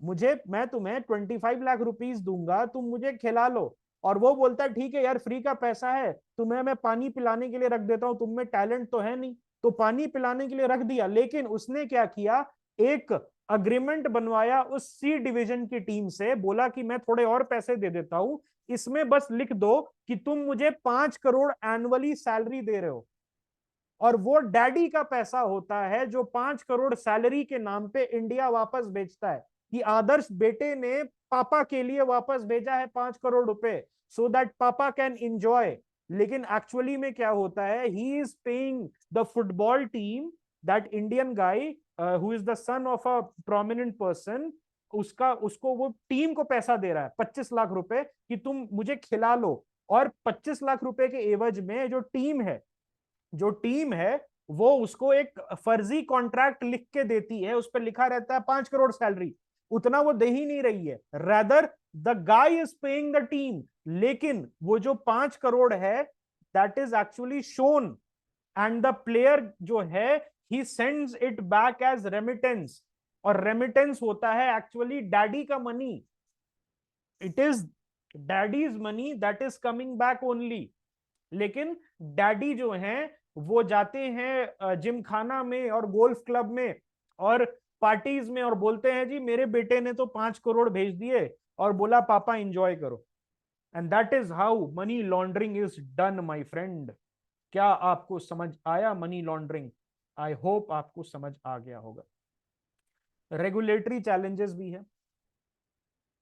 मैं तुम्हें 25 लाख रुपीस दूंगा, तुम मुझे खिला लो। और वो बोलता है ठीक है यार, फ्री का पैसा है, तुम्हें मैं पानी पिलाने के लिए रख देता हूं, तुम में टैलेंट तो है नहीं, तो पानी पिलाने के लिए रख दिया। लेकिन उसने क्या किया, एक अग्रीमेंट बनवाया उस सी डिवीजन की टीम से, बोला कि मैं थोड़े और पैसे दे देता हूं, इसमें बस लिख दो कि तुम मुझे 5 करोड़ एनुअली सैलरी दे रहे हो। और वो डैडी का पैसा होता है जो 5 करोड़ सैलरी के नाम पे इंडिया वापस भेजता है, कि आदर्श बेटे ने पापा के लिए वापस भेजा है 5 करोड़ रुपए, सो दैट पापा कैन एंजॉय। लेकिन एक्चुअली में क्या होता है, he is paying the football team, that Indian guy who is the son of a prominent person, उसको वो टीम को पैसा दे रहा है 25 लाख रुपए कि तुम मुझे खिला लो। और 25 लाख रुपए के एवज में जो टीम है वो उसको एक फर्जी कॉन्ट्रैक्ट लिख के देती है, उस पर लिखा रहता है 5 करोड़ सैलरी, उतना वो दे ही नहीं रही है, rather the guy is paying the team. लेकिन वो जो 5 करोड़ है, that is actually shown, and the player जो है he sends it back as remittance, और रेमिटेंस होता है एक्चुअली डैडी का money, it is daddy's money that is coming back only. लेकिन डैडी जो हैं वो जाते हैं जिम खाना में और गोल्फ क्लब में और पार्टीज में और बोलते हैं जी मेरे बेटे ने तो 5 करोड़ भेज दिए और बोला पापा एंजॉय करो। And that is how many laundering is done my friend. क्या आपको समझ आया मनी लॉन्ड्रिंग? आई होप आपको समझ आ गया होगा। रेगुलेटरी चैलेंजेस भी है।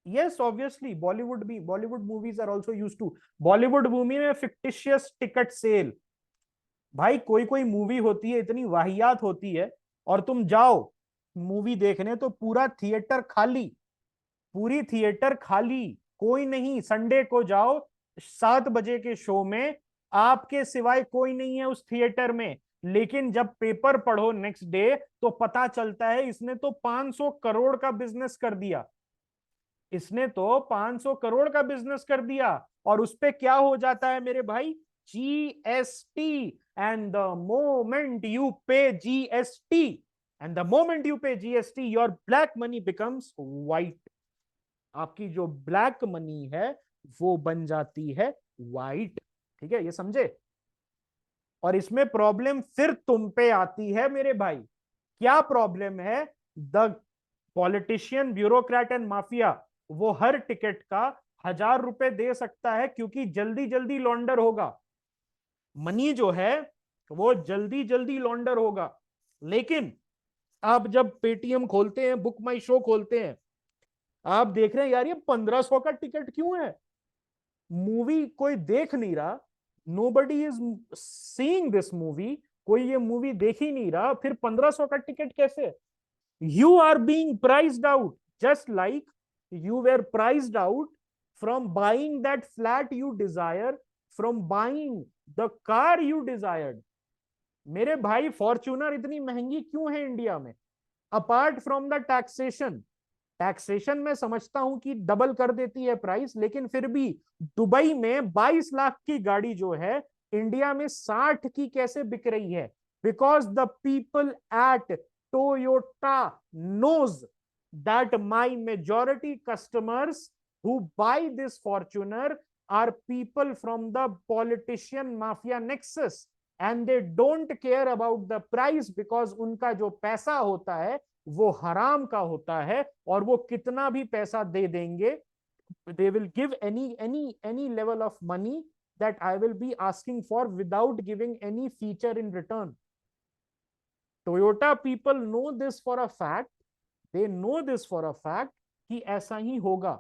Yes obviously Bollywood movies are also used to, Bollywood movie में फिक्टिशियस टिकट सेल। भाई कोई कोई मूवी होती है इतनी वाहियात होती है और तुम जाओ मूवी देखने तो पूरा थिएटर खाली, पूरी थिएटर खाली, कोई नहीं। संडे को जाओ 7 बजे के शो में आपके सिवाय कोई नहीं है उस थिएटर में, लेकिन जब पेपर पढ़ो नेक्स्ट डे तो पता चलता है इसने तो 500 करोड़ का बिजनेस कर दिया, इसने तो 500 करोड़ का बिजनेस कर दिया। और उस पे क्या हो जाता है मेरे भाई? GST. And the moment you pay GST, and the moment you pay GST your black money becomes white. आपकी जो ब्लैक मनी है वो बन जाती है व्हाइट। ठीक है, ये समझे? और इसमें प्रॉब्लम फिर तुम पे आती है मेरे भाई। क्या प्रॉब्लम है? The politician, bureaucrat and mafia वो हर टिकट का 1,000 रुपए दे सकता है क्योंकि जल्दी जल्दी लॉन्डर होगा, मनी जो है वो जल्दी जल्दी लॉन्डर होगा। लेकिन आप जब पेटीएम खोलते हैं, बुक माई शो खोलते हैं, आप देख रहे हैं यार ये 1,500 का टिकट क्यों है? मूवी कोई देख नहीं रहा, nobody is seeing this movie, कोई ये मूवी देख ही नहीं रहा, फिर 1,500 का टिकट कैसे? You are being priced out, just like you were priced out from buying that flat you desire, from buying the car you desired. मेरे भाई फॉर्च्यूनर इतनी महंगी क्यों है इंडिया में? Apart from the taxation, taxation में समझता हूं कि डबल कर देती है प्राइस, लेकिन फिर भी दुबई में 22 लाख की गाड़ी जो है इंडिया में 60 की कैसे बिक रही है? Because the people at Toyota knows that my majority customers who buy this Fortuner are people from the politician mafia nexus, and they don't care about the price because उनका जो पैसा होता है वो हराम का होता है और वो कितना भी पैसा दे देंगे, they will give any level of money that I will be asking for without giving any feature in return. Toyota people know this for a fact, they know this for a fact कि ऐसा ही होगा।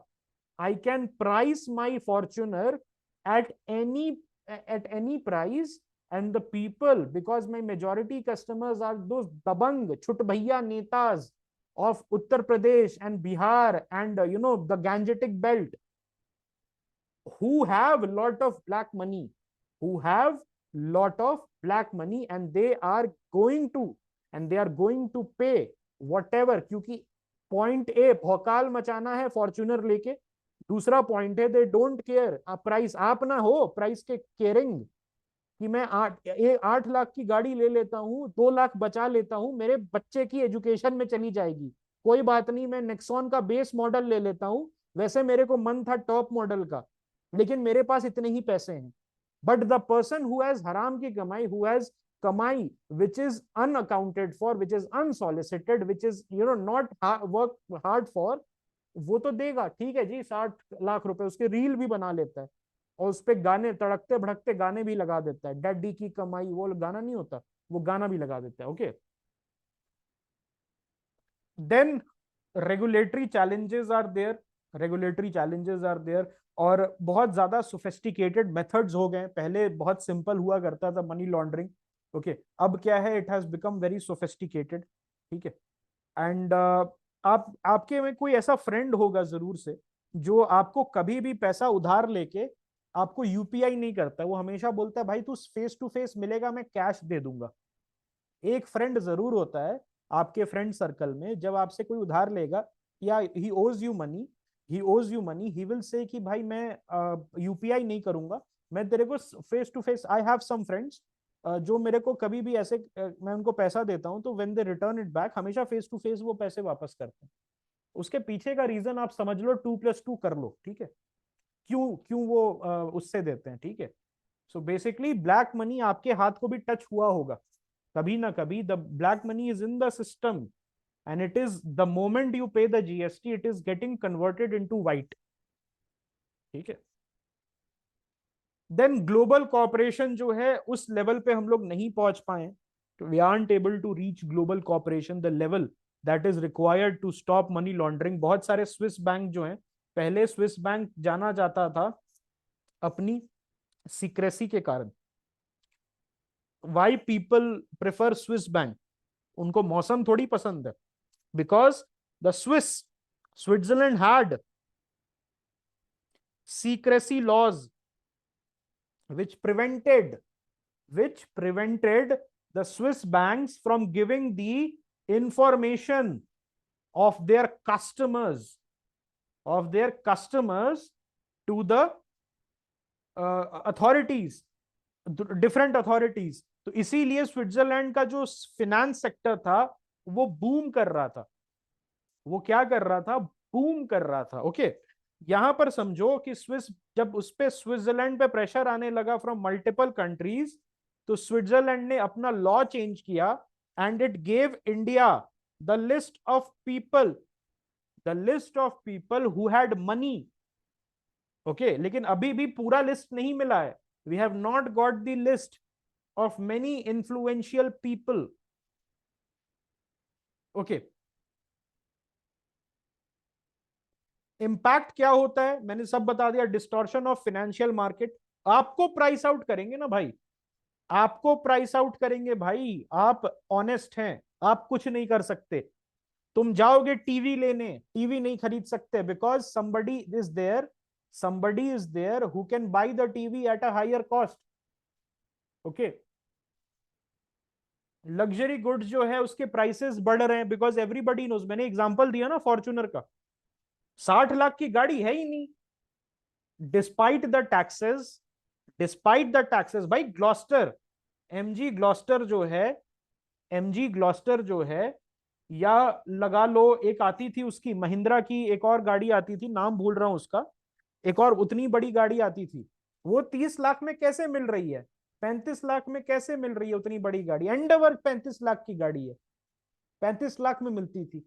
I can price my Fortuner at any price, and the people, because my majority customers are those दबंग छुट भैया नेताज of Uttar Pradesh and Bihar and the Gangetic belt, who have lot of black money, who have lot of black money, and they are going to पे whatever, क्योंकि point A भौकाल मचाना है Fortuner लेके, दूसरा पॉइंट है they don't care price. आप ना हो प्राइस के केयरिंग कि मैं 8 लाख की गाड़ी ले लेता हूँ, 2 लाख बचा लेता हूँ, मेरे बच्चे की एजुकेशन में चली जाएगी, कोई बात नहीं, मैं नेक्सॉन का बेस मॉडल ले लेता हूँ, वैसे मेरे को मन था टॉप मॉडल का, लेकिन मेरे पास इतने ही पैसे हैं। But the person who has हराम की कमाई, हु हैज कमाई which is unaccounted for, which is unsolicited, which is not work hard for, वो तो देगा। ठीक है जी, 60 लाख रुपए उसके रील भी बना लेता है और उस पे गाने, तड़कते भड़कते गाने भी लगा देता है, डैडी की कमाई वो गाना नहीं होता, वो गाना भी लगा देता है। Okay, then regulatory challenges are there, regulatory challenges are there, और बहुत ज्यादा सोफिस्टिकेटेड मेथड्स हो गए। पहले बहुत सिंपल हुआ करता था मनी लॉन्ड्रिंग, ओके, अब क्या है, it has become very sophisticated. ठीक है, एंड आप आपके में कोई ऐसा फ्रेंड होगा जरूर से जो आपको कभी भी पैसा उधार लेके आपको यूपीआई नहीं करता, वो हमेशा बोलता है भाई तू फेस टू फेस मिलेगा मैं कैश दे दूंगा। एक फ्रेंड जरूर होता है आपके फ्रेंड सर्कल में, जब आपसे कोई उधार लेगा या ही ओज you money, he will say कि भाई मैं यूपीआई नहीं करूंगा, मैं तेरे को face to face, I have some friends जो मेरे को कभी भी ऐसे मैं उनको पैसा देता हूं तो when they return it back हमेशा फेस टू फेस वो पैसे वापस करते हैं। उसके पीछे का रीजन आप समझ लो, 2+2 कर लो, ठीक है, क्यों क्यों वो उससे देते हैं, ठीक है। सो बेसिकली ब्लैक मनी आपके हाथ को भी टच हुआ होगा कभी ना कभी। The black money is in the system and it is the moment you pay the GST it is getting converted into white, ठीक है। देन ग्लोबल कॉपरेशन जो है उस लेवल पे हम लोग नहीं पहुंच पाए, we aren't able to reach global cooperation the level that is required to stop money laundering. बहुत सारे स्विस बैंक जो हैं, पहले स्विस बैंक जाना जाता था अपनी सीक्रेसी के कारण। Why people prefer Swiss bank? उनको मौसम थोड़ी पसंद है, because the Switzerland had secrecy laws which prevented the Swiss banks from giving the information of their customers to the authorities, different authorities. तो इसीलिए स्विट्जरलैंड का जो फिनेंस सेक्टर था वो बूम कर रहा था। वो क्या कर रहा था? बूम कर रहा था। ओके, यहां पर समझो कि जब उस पे स्विट्जरलैंड पे प्रेशर आने लगा फ्रॉम मल्टीपल कंट्रीज, तो स्विट्जरलैंड ने अपना लॉ चेंज किया and it gave India the list of people who had money. Okay, लेकिन अभी भी पूरा लिस्ट नहीं मिला है। We have not got the list of many influential people. Okay, impact क्या होता है मैंने सब बता दिया। Distortion of financial market. आपको प्राइस आउट करेंगे ना भाई, आपको प्राइस आउट करेंगे भाई। आप ऑनेस्ट हैं, आप कुछ नहीं कर सकते। तुम जाओगे टीवी लेने, टीवी नहीं खरीद सकते because somebody is there who can buy the TV at a higher cost. Okay, luxury goods जो है उसके प्राइसेस बढ़ रहे हैं बिकॉज एवरीबडी नोज। मैंने एग्जांपल दिया ना फॉर्च्यूनर का, 60 लाख की गाड़ी है ही नहीं डिस्पाइट द टैक्सेस। भाई ग्लॉस्टर, एमजी ग्लॉस्टर जो है, या लगा लो एक आती थी उसकी महिंद्रा की, एक और गाड़ी आती थी, नाम भूल रहा हूं उसका, एक और उतनी बड़ी गाड़ी आती थी, वो 30 लाख में कैसे मिल रही है? 35 लाख में कैसे मिल रही है उतनी बड़ी गाड़ी? एंडेवर 35 लाख की गाड़ी है, 35 लाख में मिलती थी।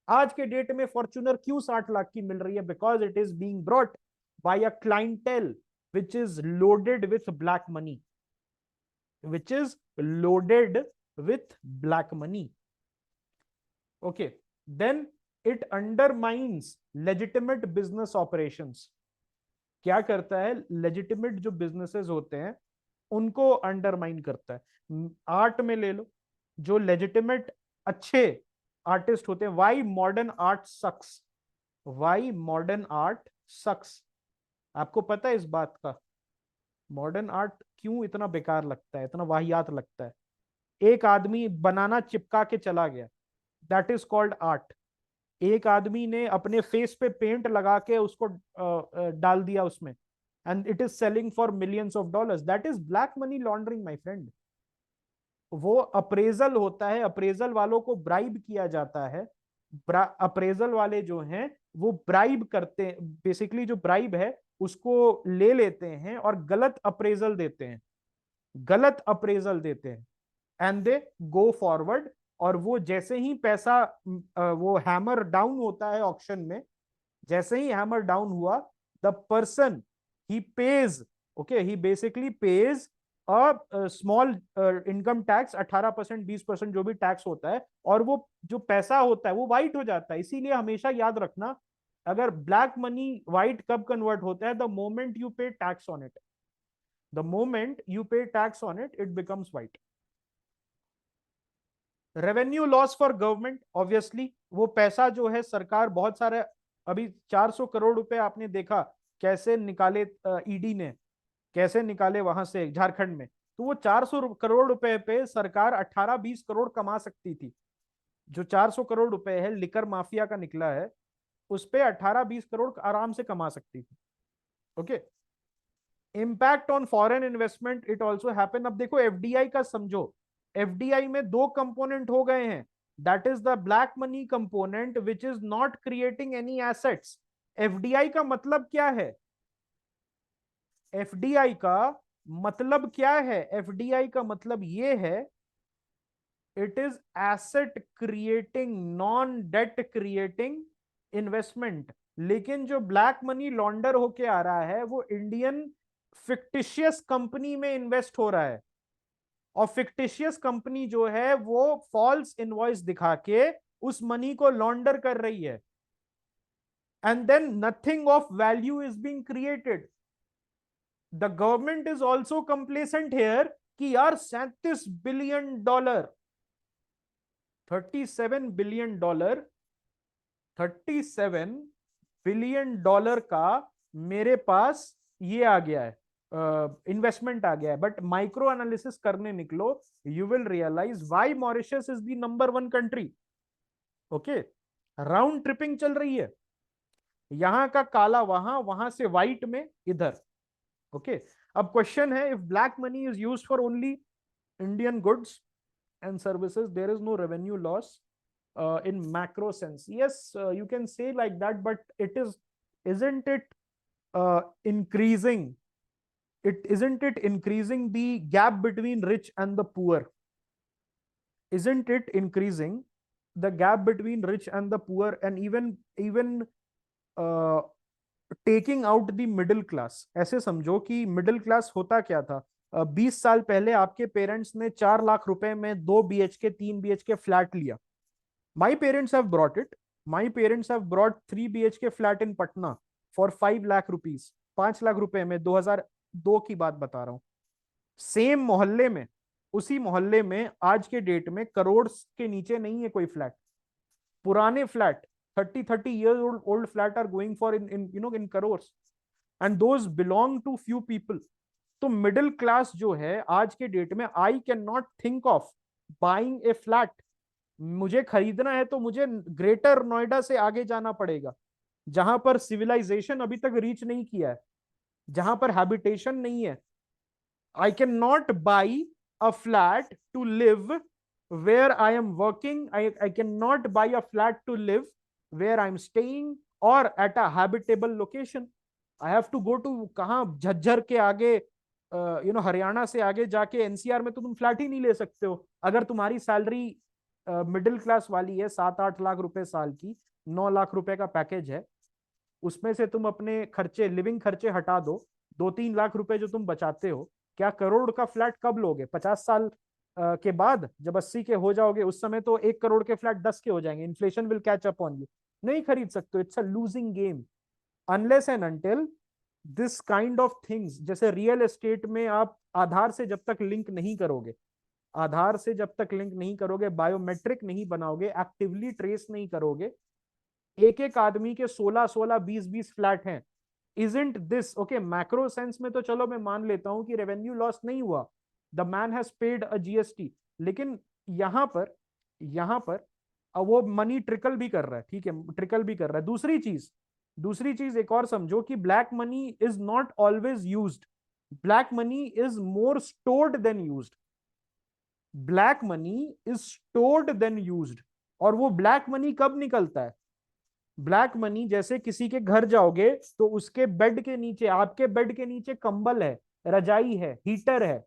आज के डेट में फॉर्च्यूनर क्यों 60 लाख की मिल रही है? Because it is being brought by a clientele which is loaded with black money, okay, then it undermines legitimate business operations. क्या करता है? लेजिटिमेट जो बिजनेसेस होते हैं उनको अंडरमाइन करता है। आर्ट में ले लो, जो लेजिटिमेट अच्छे आर्टिस्ट होते हैं, वाई मॉडर्न आर्ट सक्स। आपको पता है इस बात का? मॉडर्न आर्ट क्यों इतना बेकार लगता है, इतना वाहियात लगता है? एक आदमी बनाना चिपका के चला गया, दैट इज कॉल्ड आर्ट। एक आदमी ने अपने फेस पे पेंट लगा के उसको डाल दिया उसमें, and it is selling for millions of dollars, that is black money laundering my friend. वो अप्रेजल होता है, अप्रेजल वालों को ब्राइब किया जाता है। अप्रेजल वाले जो हैं वो ब्राइब करते हैं, बेसिकली जो ब्राइब है उसको ले लेते हैं और गलत अप्रेजल देते हैं एंड दे गो फॉरवर्ड। और वो जैसे ही पैसा वो हैमर डाउन होता है ऑक्शन में, जैसे ही हैमर डाउन हुआ, the person he page, okay, he basically page small income tax, 18% 20% जो भी टैक्स होता है, और वो जो पैसा होता है वो वाइट हो जाता है। इसीलिए हमेशा याद रखना, अगर ब्लैक मनी वाइट कब कन्वर्ट होता है? द मोमेंट यू पे tax on it, it becomes white. Revenue loss for government, obviously वो पैसा जो है सरकार बहुत सारे, अभी 400 करोड़ रुपए आपने देखा कैसे निकाले, ईडी ने कैसे निकाले वहां से झारखंड में। तो वो 400 करोड़ रुपए पे सरकार 18-20 करोड़ कमा सकती थी। जो 400 करोड़ रुपए है लिकर माफिया का निकला है, उस पे 18-20 करोड़ आराम से कमा सकती थी। Okay, impact on foreign investment it also happen. अब देखो एफडीआई का समझो, एफडीआई में दो कंपोनेंट हो गए हैं, that is the black money component which is not creating any assets. FDI का मतलब क्या है? एफडीआई का मतलब क्या है? एफडीआई का मतलब ये है, it is asset creating, non debt creating investment. लेकिन जो ब्लैक मनी लॉन्डर होके आ रहा है वो इंडियन फिक्टिशियस कंपनी में इन्वेस्ट हो रहा है, और फिक्टिशियस कंपनी जो है वो फॉल्स इनवॉइस दिखा के उस मनी को लॉन्डर कर रही है, and then nothing of value is being created. The government is also complacent here कि यार $37 बिलियन, $37 बिलियन, $37 बिलियन का मेरे पास ये आ गया है, इन्वेस्टमेंट आ गया है। बट माइक्रो एनालिसिस करने निकलो, you will realize why Mauritius is the number 1 country. Okay, round tripping चल रही है, यहां का काला वहां, वहां से व्हाइट में इधर। ओके, अब क्वेश्चन है, if black money is used for only Indian goods and services, there is no revenue loss in macro sense. Yes, you can say like that, but isn't it increasing, isn't it increasing the gap between rich and the poor? Isn't it increasing the gap between rich and the poor, and even uh, taking out the middle class? ऐसे समझो कि middle class होता क्या था। 20 साल पहले आपके parents ने 4 लाख रुपए में 2 BHK 3 BHK फ्लैट लिया। My parents have brought it, my parents have brought 3 BHK flat in Patna for 5 lakh rupees, 5 lakh रुपए में, 2002 की बात बता रहा हूं। सेम मोहल्ले में, उसी मोहल्ले में आज के डेट में करोड़ के नीचे नहीं है कोई फ्लैट। पुराने flat 30 years old flat are going for in crores, and those belong to few people. तो मिडिल क्लास जो है आज के डेट में, I can not think of buying A flat. मुझे खरीदना है तो मुझे ग्रेटर नोएडा से आगे जाना पड़ेगा, जहां पर सिविलाइजेशन अभी तक रीच नहीं किया है, जहां पर हैबिटेशन नहीं है। I cannot buy a flat to live where I am working. I cannot buy a flat to live where I'm staying or at a habitable location. I have to go to कहाँ, झज्जर के आगे, हरियाणा से आगे जाके NCR में तो तुम flat ही नहीं ले सकते हो। अगर तुम्हारी सैलरी मिडिल क्लास वाली है, 7-8 लाख रुपए साल की, 9 लाख रुपए का पैकेज है, उसमें से तुम अपने खर्चे, लिविंग खर्चे हटा दो, 2-3 लाख रुपए जो तुम बचाते हो, क्या करोड़ का फ्लैट कब लोगे? 50 साल के बाद, जब 80 के हो जाओगे, उस समय तो 1 करोड़ के फ्लैट 10 के हो जाएंगे, inflation will catch up on you. नहीं खरीद सकते, it's a losing game unless and until this kind of things. जैसे रियल एस्टेट में आप आधार से जब तक लिंक नहीं करोगे, आधार से जब तक लिंक नहीं करोगे, बायोमेट्रिक नहीं बनाओगे, एक्टिवली ट्रेस नहीं करोगे, एक एक आदमी के 16-16 20-20 फ्लैट हैं। Isn't this okay? Macro sense में तो चलो मैं मान लेता हूं कि रेवेन्यू लॉस नहीं हुआ, the man has paid a GST, लेकिन यहां पर अब वो मनी ट्रिकल भी कर रहा है, ठीक है, ट्रिकल भी कर रहा है। दूसरी चीज एक और समझो कि black money is not always used, black money is more stored than used, black money is stored than used. और वो ब्लैक मनी कब निकलता है? ब्लैक मनी, जैसे किसी के घर जाओगे तो उसके बेड के नीचे, आपके बेड के नीचे कंबल है, रजाई है, हीटर है,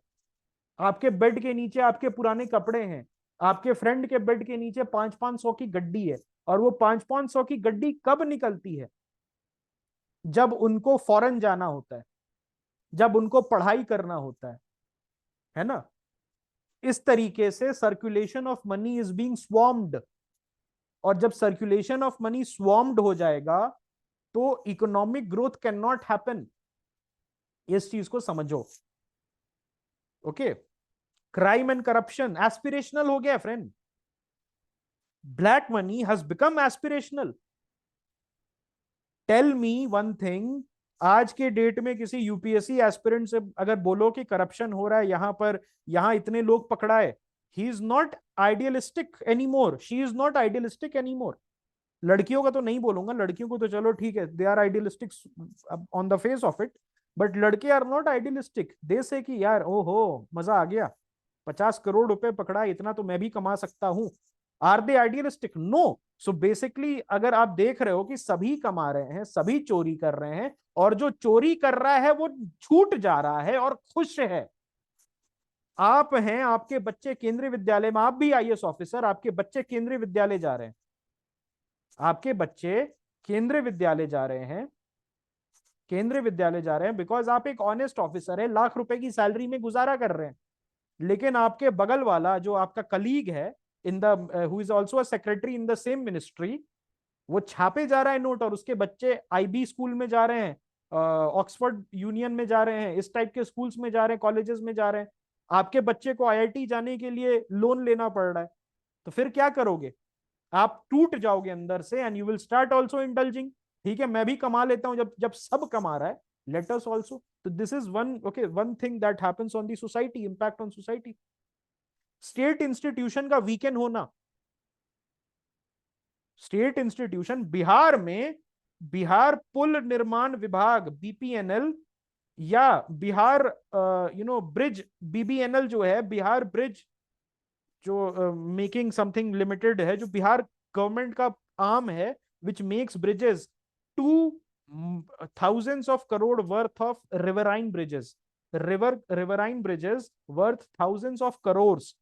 आपके बेड के नीचे आपके पुराने कपड़े हैं, आपके फ्रेंड के बेड के नीचे 500-500 की गड्डी है। और वो 500-500 की गड्डी कब निकलती है? जब उनको फॉरेन जाना होता है, जब उनको पढ़ाई करना होता है ना? इस तरीके से circulation of money is being swarmed, और जब सर्कुलेशन ऑफ मनी स्वॉर्म्ड हो जाएगा तो economic growth can not happen. इस चीज को समझो। Okay, crime and corruption aspirational हो गया friend, black money has become aspirational. Tell me one thing, आज के डेट में किसी यूपीएससी एस्पिरेंट से अगर बोलो कि करप्शन हो रहा है यहां पर, यहां इतने लोग पकड़ाए, he is not idealistic anymore, she is not idealistic anymore. लड़कियों का तो नहीं बोलूंगा, लड़कियों को तो चलो ठीक है, they are idealistic on the face of it, but लड़के are not idealistic, they say कि यार ओहो मजा आ गया, 50 करोड़ रुपए पकड़ा, इतना तो मैं भी कमा सकता हूं। Are they idealistic? No. So basically अगर आप देख रहे हो कि सभी कमा रहे हैं, सभी चोरी कर रहे हैं, और जो चोरी कर रहा है वो छूट जा रहा है और खुश है। आप हैं, आपके बच्चे केंद्रीय विद्यालय में, आप भी आईएएस ऑफिसर, आपके बच्चे केंद्रीय विद्यालय जा रहे हैं, आपके बच्चे केंद्रीय विद्यालय जा रहे हैं, केंद्रीय विद्यालय जा रहे हैं बिकॉज आप एक ऑनेस्ट ऑफिसर है, लाख रुपए की सैलरी में गुजारा कर रहे हैं। लेकिन आपके बगल वाला जो आपका कलीग है in the who is also a secretary in the same ministry, वो छापे जा रहा है नोट, और उसके बच्चे आईबी स्कूल में जा रहे हैं, ऑक्सफोर्ड यूनियन में जा रहे हैं, इस टाइप के स्कूल्स में जा रहे हैं, कॉलेजेस में जा रहे हैं। आपके बच्चे को आईआईटी जाने के लिए लोन लेना पड़ रहा है। तो फिर क्या करोगे? आप टूट जाओगे अंदर से, and you will start also indulging. ठीक है, मैं भी कमा लेता हूं, जब जब सब कमा रहा है, लेट अस ऑल्सो। तो this is one, okay, one thing that happens on the society, impact on society. State institution का वीकेंड होना, स्टेट इंस्टीट्यूशन बिहार में, बिहार पुल निर्माण विभाग बीपीएनएल, या बिहार ब्रिज बीबीएनएल जो है, बिहार ब्रिज जो मेकिंग समथिंग लिमिटेड है, जो बिहार गवर्नमेंट का आर्म है, which makes bridges to thousands of crore worth of riverine bridges, riverine bridges worth thousands of crores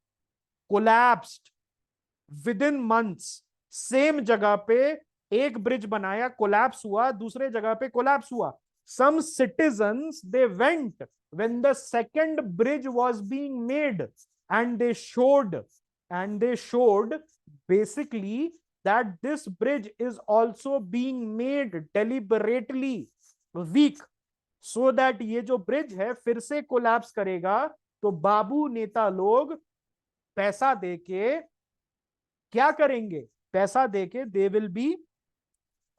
collapsed within months। Same जगह पे एक ब्रिज बनाया, कोलैप्स हुआ, दूसरे जगह पे कोलैप्स हुआ। some citizens they went when the second bridge was being made, and they showed basically that this bridge is also being made deliberately weak, so that ये जो ब्रिज है फिर से कोलैप्स करेगा। तो बाबू नेता लोग पैसा देके क्या करेंगे? पैसा देके they will be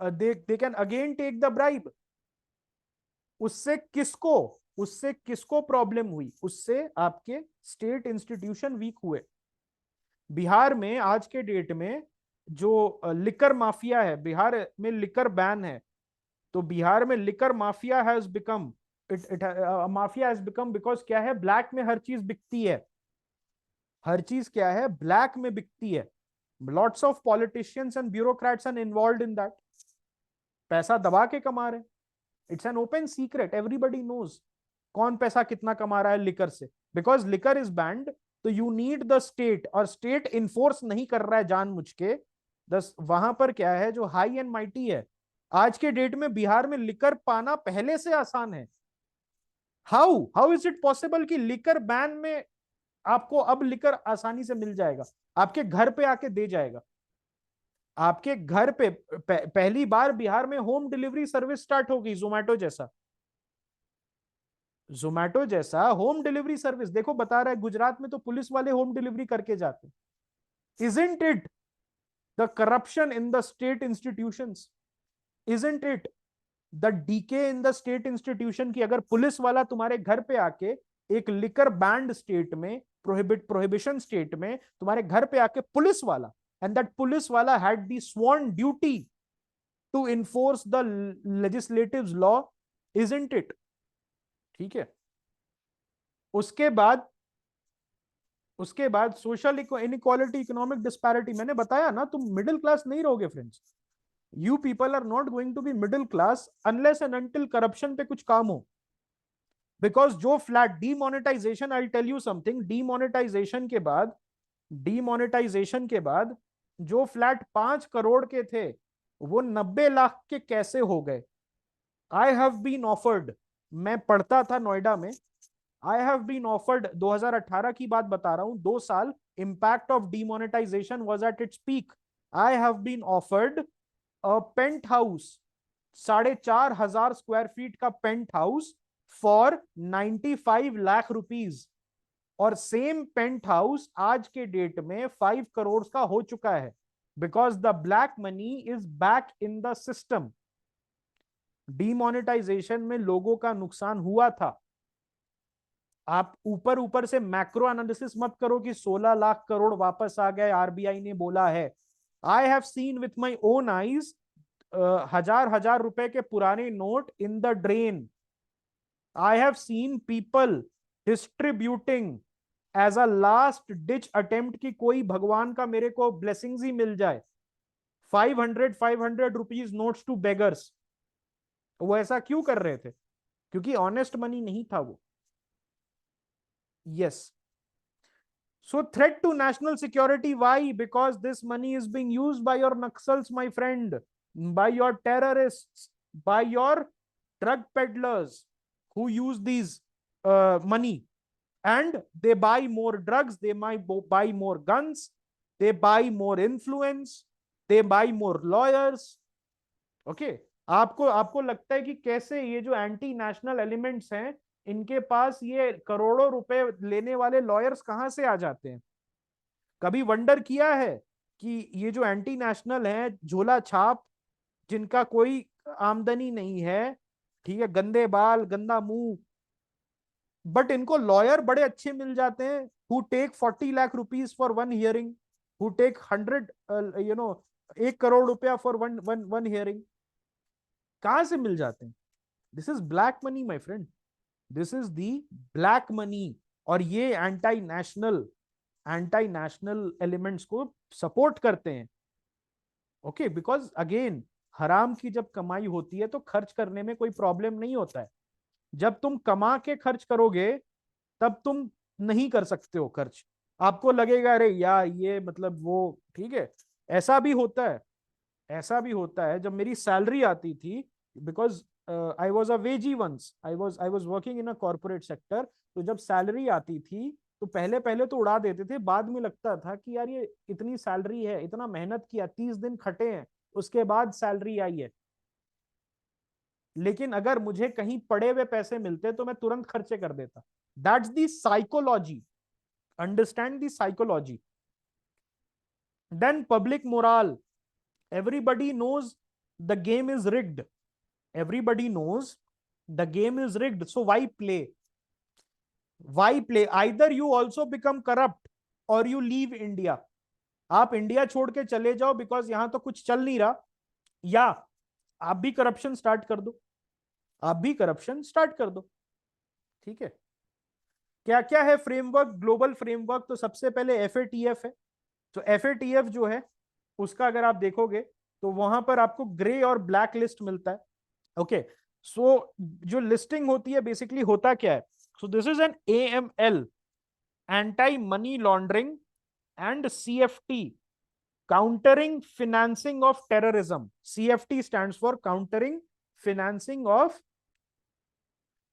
they can again take the bribe. उससे किसको प्रॉब्लम हुई? उससे आपके स्टेट इंस्टीट्यूशन वीक हुए। बिहार में आज के डेट में जो लिकर माफिया है, बिहार में लिकर बैन है, तो बिहार में liquor mafia has become it mafia has become because क्या है, ब्लैक में हर चीज बिकती है। हर चीज क्या है, ब्लैक में बिकती है। Lots of politicians and bureaucrats are involved in that, पैसा दबा के कमा रहे। It's an open secret, everybody knows कौन पैसा कितना कमा रहा है लिकर से। बिकॉज लिकर इज बैंड, तो यू नीड द स्टेट, और स्टेट इन्फोर्स नहीं कर रहा है जानबूझ के। दस वहां पर क्या है, जो हाई एंड माइटी है, आज के डेट में बिहार में लिकर पाना पहले से आसान है। How how is it possible कि लिकर बैन में आपको अब लिकर आसानी से मिल जाएगा, आपके घर पे आके दे जाएगा। आपके घर पे पहली बार बिहार में होम डिलीवरी सर्विस स्टार्ट होगी, जोमैटो जैसा। जोमैटो जैसा होम डिलीवरी सर्विस, देखो बता रहा है, गुजरात में तो पुलिस वाले होम डिलीवरी करके जाते। Isn't it the corruption in the state institutions? Isn't it the decay in the state institution की? अगर पुलिस वाला तुम्हारे घर पे आके, एक लिकर बैंड स्टेट में, प्रोहिबिशन स्टेट में तुम्हारे घर पे आके पुलिस वाला, and that police wala had the sworn duty to enforce the legislative's law, isn't it? ठीक है। उसके बाद सोशल इनइक्वालिटी, इकोनॉमिक डिस्पैरिटी, मैंने बताया ना, तुम मिडिल क्लास नहीं रहोगे friends. You people are not going to be middle class unless and until corruption पे कुछ काम हो। बिकॉज जो flat demonetization, I tell you something, demonetization के बाद जो फ्लैट 5 करोड़ के थे वो 90 लाख के कैसे हो गए? आई हैव बीन ऑफर्ड, मैं पढ़ता था नोएडा में, आई हैव बीन ऑफर्ड, 2018 की बात बता रहा हूं, 2 साल impact of demonetisation was at its peak. I have been offered a penthouse, 4,500 square feet का penthouse for 95 lakh rupees, और सेम पेंट हाउस आज के डेट में 5 करोड़ का हो चुका है। Because the black money is back in the system. Demonetization में लोगों का नुकसान हुआ था। आप ऊपर ऊपर से मैक्रो एनालिसिस मत करो कि 16 लाख करोड़ वापस आ गए, आरबीआई ने बोला है। I have seen with my own eyes हजार हजार रुपए के पुराने note in the drain. I have seen people distributing as a last ditch attempt कि कोई भगवान का मेरे को ब्लेसिंग्स ही मिल जाए, 500 रुपीज नोट्स टू बेगर्स। वो ऐसा क्यों कर रहे थे? क्योंकि ऑनेस्ट मनी नहीं था वो। Yes, so threat to national security, why? Because this money is being used by your Naxals, my friend, by your terrorists, by your drug peddlers who use these money, and they buy more drugs, they might buy more guns, they buy more influence, they buy more lawyers. Okay, आपको आपको लगता है कि कैसे ये जो anti national elements हैं, इनके पास ये करोड़ों रुपए लेने वाले लॉयर्स कहां से आ जाते हैं? कभी वंडर किया है कि ये जो एंटी नेशनल है, झोला छाप, जिनका कोई आमदनी नहीं है, ठीक है, गंदे बाल, गंदा मुंह, बट इनको लॉयर बड़े अच्छे मिल जाते हैं, who take 40 lakh rupees for one hearing, who take 100 1 crore रुपया for one one one hearing. कहां से मिल जाते हैं? This is black money my friend, this is the black money. और ये एंटी नेशनल एलिमेंट्स को सपोर्ट करते हैं। ओके, बिकॉज अगेन, हराम की जब कमाई होती है तो खर्च करने में कोई प्रॉब्लम नहीं होता है। जब तुम कमा के खर्च करोगे तब तुम नहीं कर सकते हो खर्च। आपको लगेगा अरे यार ये मतलब वो, ठीक है, ऐसा भी होता है, ऐसा भी होता है। जब मेरी सैलरी आती थी, because I was a wagie once, I was working in a corporate sector, तो जब सैलरी आती थी तो पहले पहले तो उड़ा देते थे, बाद में लगता था कि यार ये इतनी सैलरी है, इतना मेहनत किया, 30 दिन खटे हैं, उसके बाद सैलरी आई है। लेकिन अगर मुझे कहीं पड़े हुए पैसे मिलते तो मैं तुरंत खर्चे कर देता। That's the psychology, understand the psychology. Then public moral, everybody knows the game is rigged, everybody knows the game is rigged, so why play? Either you also become corrupt or you leave India, आप India छोड़ के चले जाओ because यहां तो कुछ चल नहीं रहा, या आप भी करप्शन स्टार्ट कर दो, आप भी करप्शन स्टार्ट कर दो। ठीक है, क्या क्या है फ्रेमवर्क, ग्लोबल फ्रेमवर्क? तो सबसे पहले एफएटीएफ है। तो एफएटीएफ जो है उसका अगर आप देखोगे तो वहां पर आपको ग्रे और ब्लैक लिस्ट मिलता है। ओके, सो जो लिस्टिंग होती है बेसिकली होता क्या है? सो this is an AML, anti money laundering and CFT, countering financing of terrorism. CFT stands for countering financing of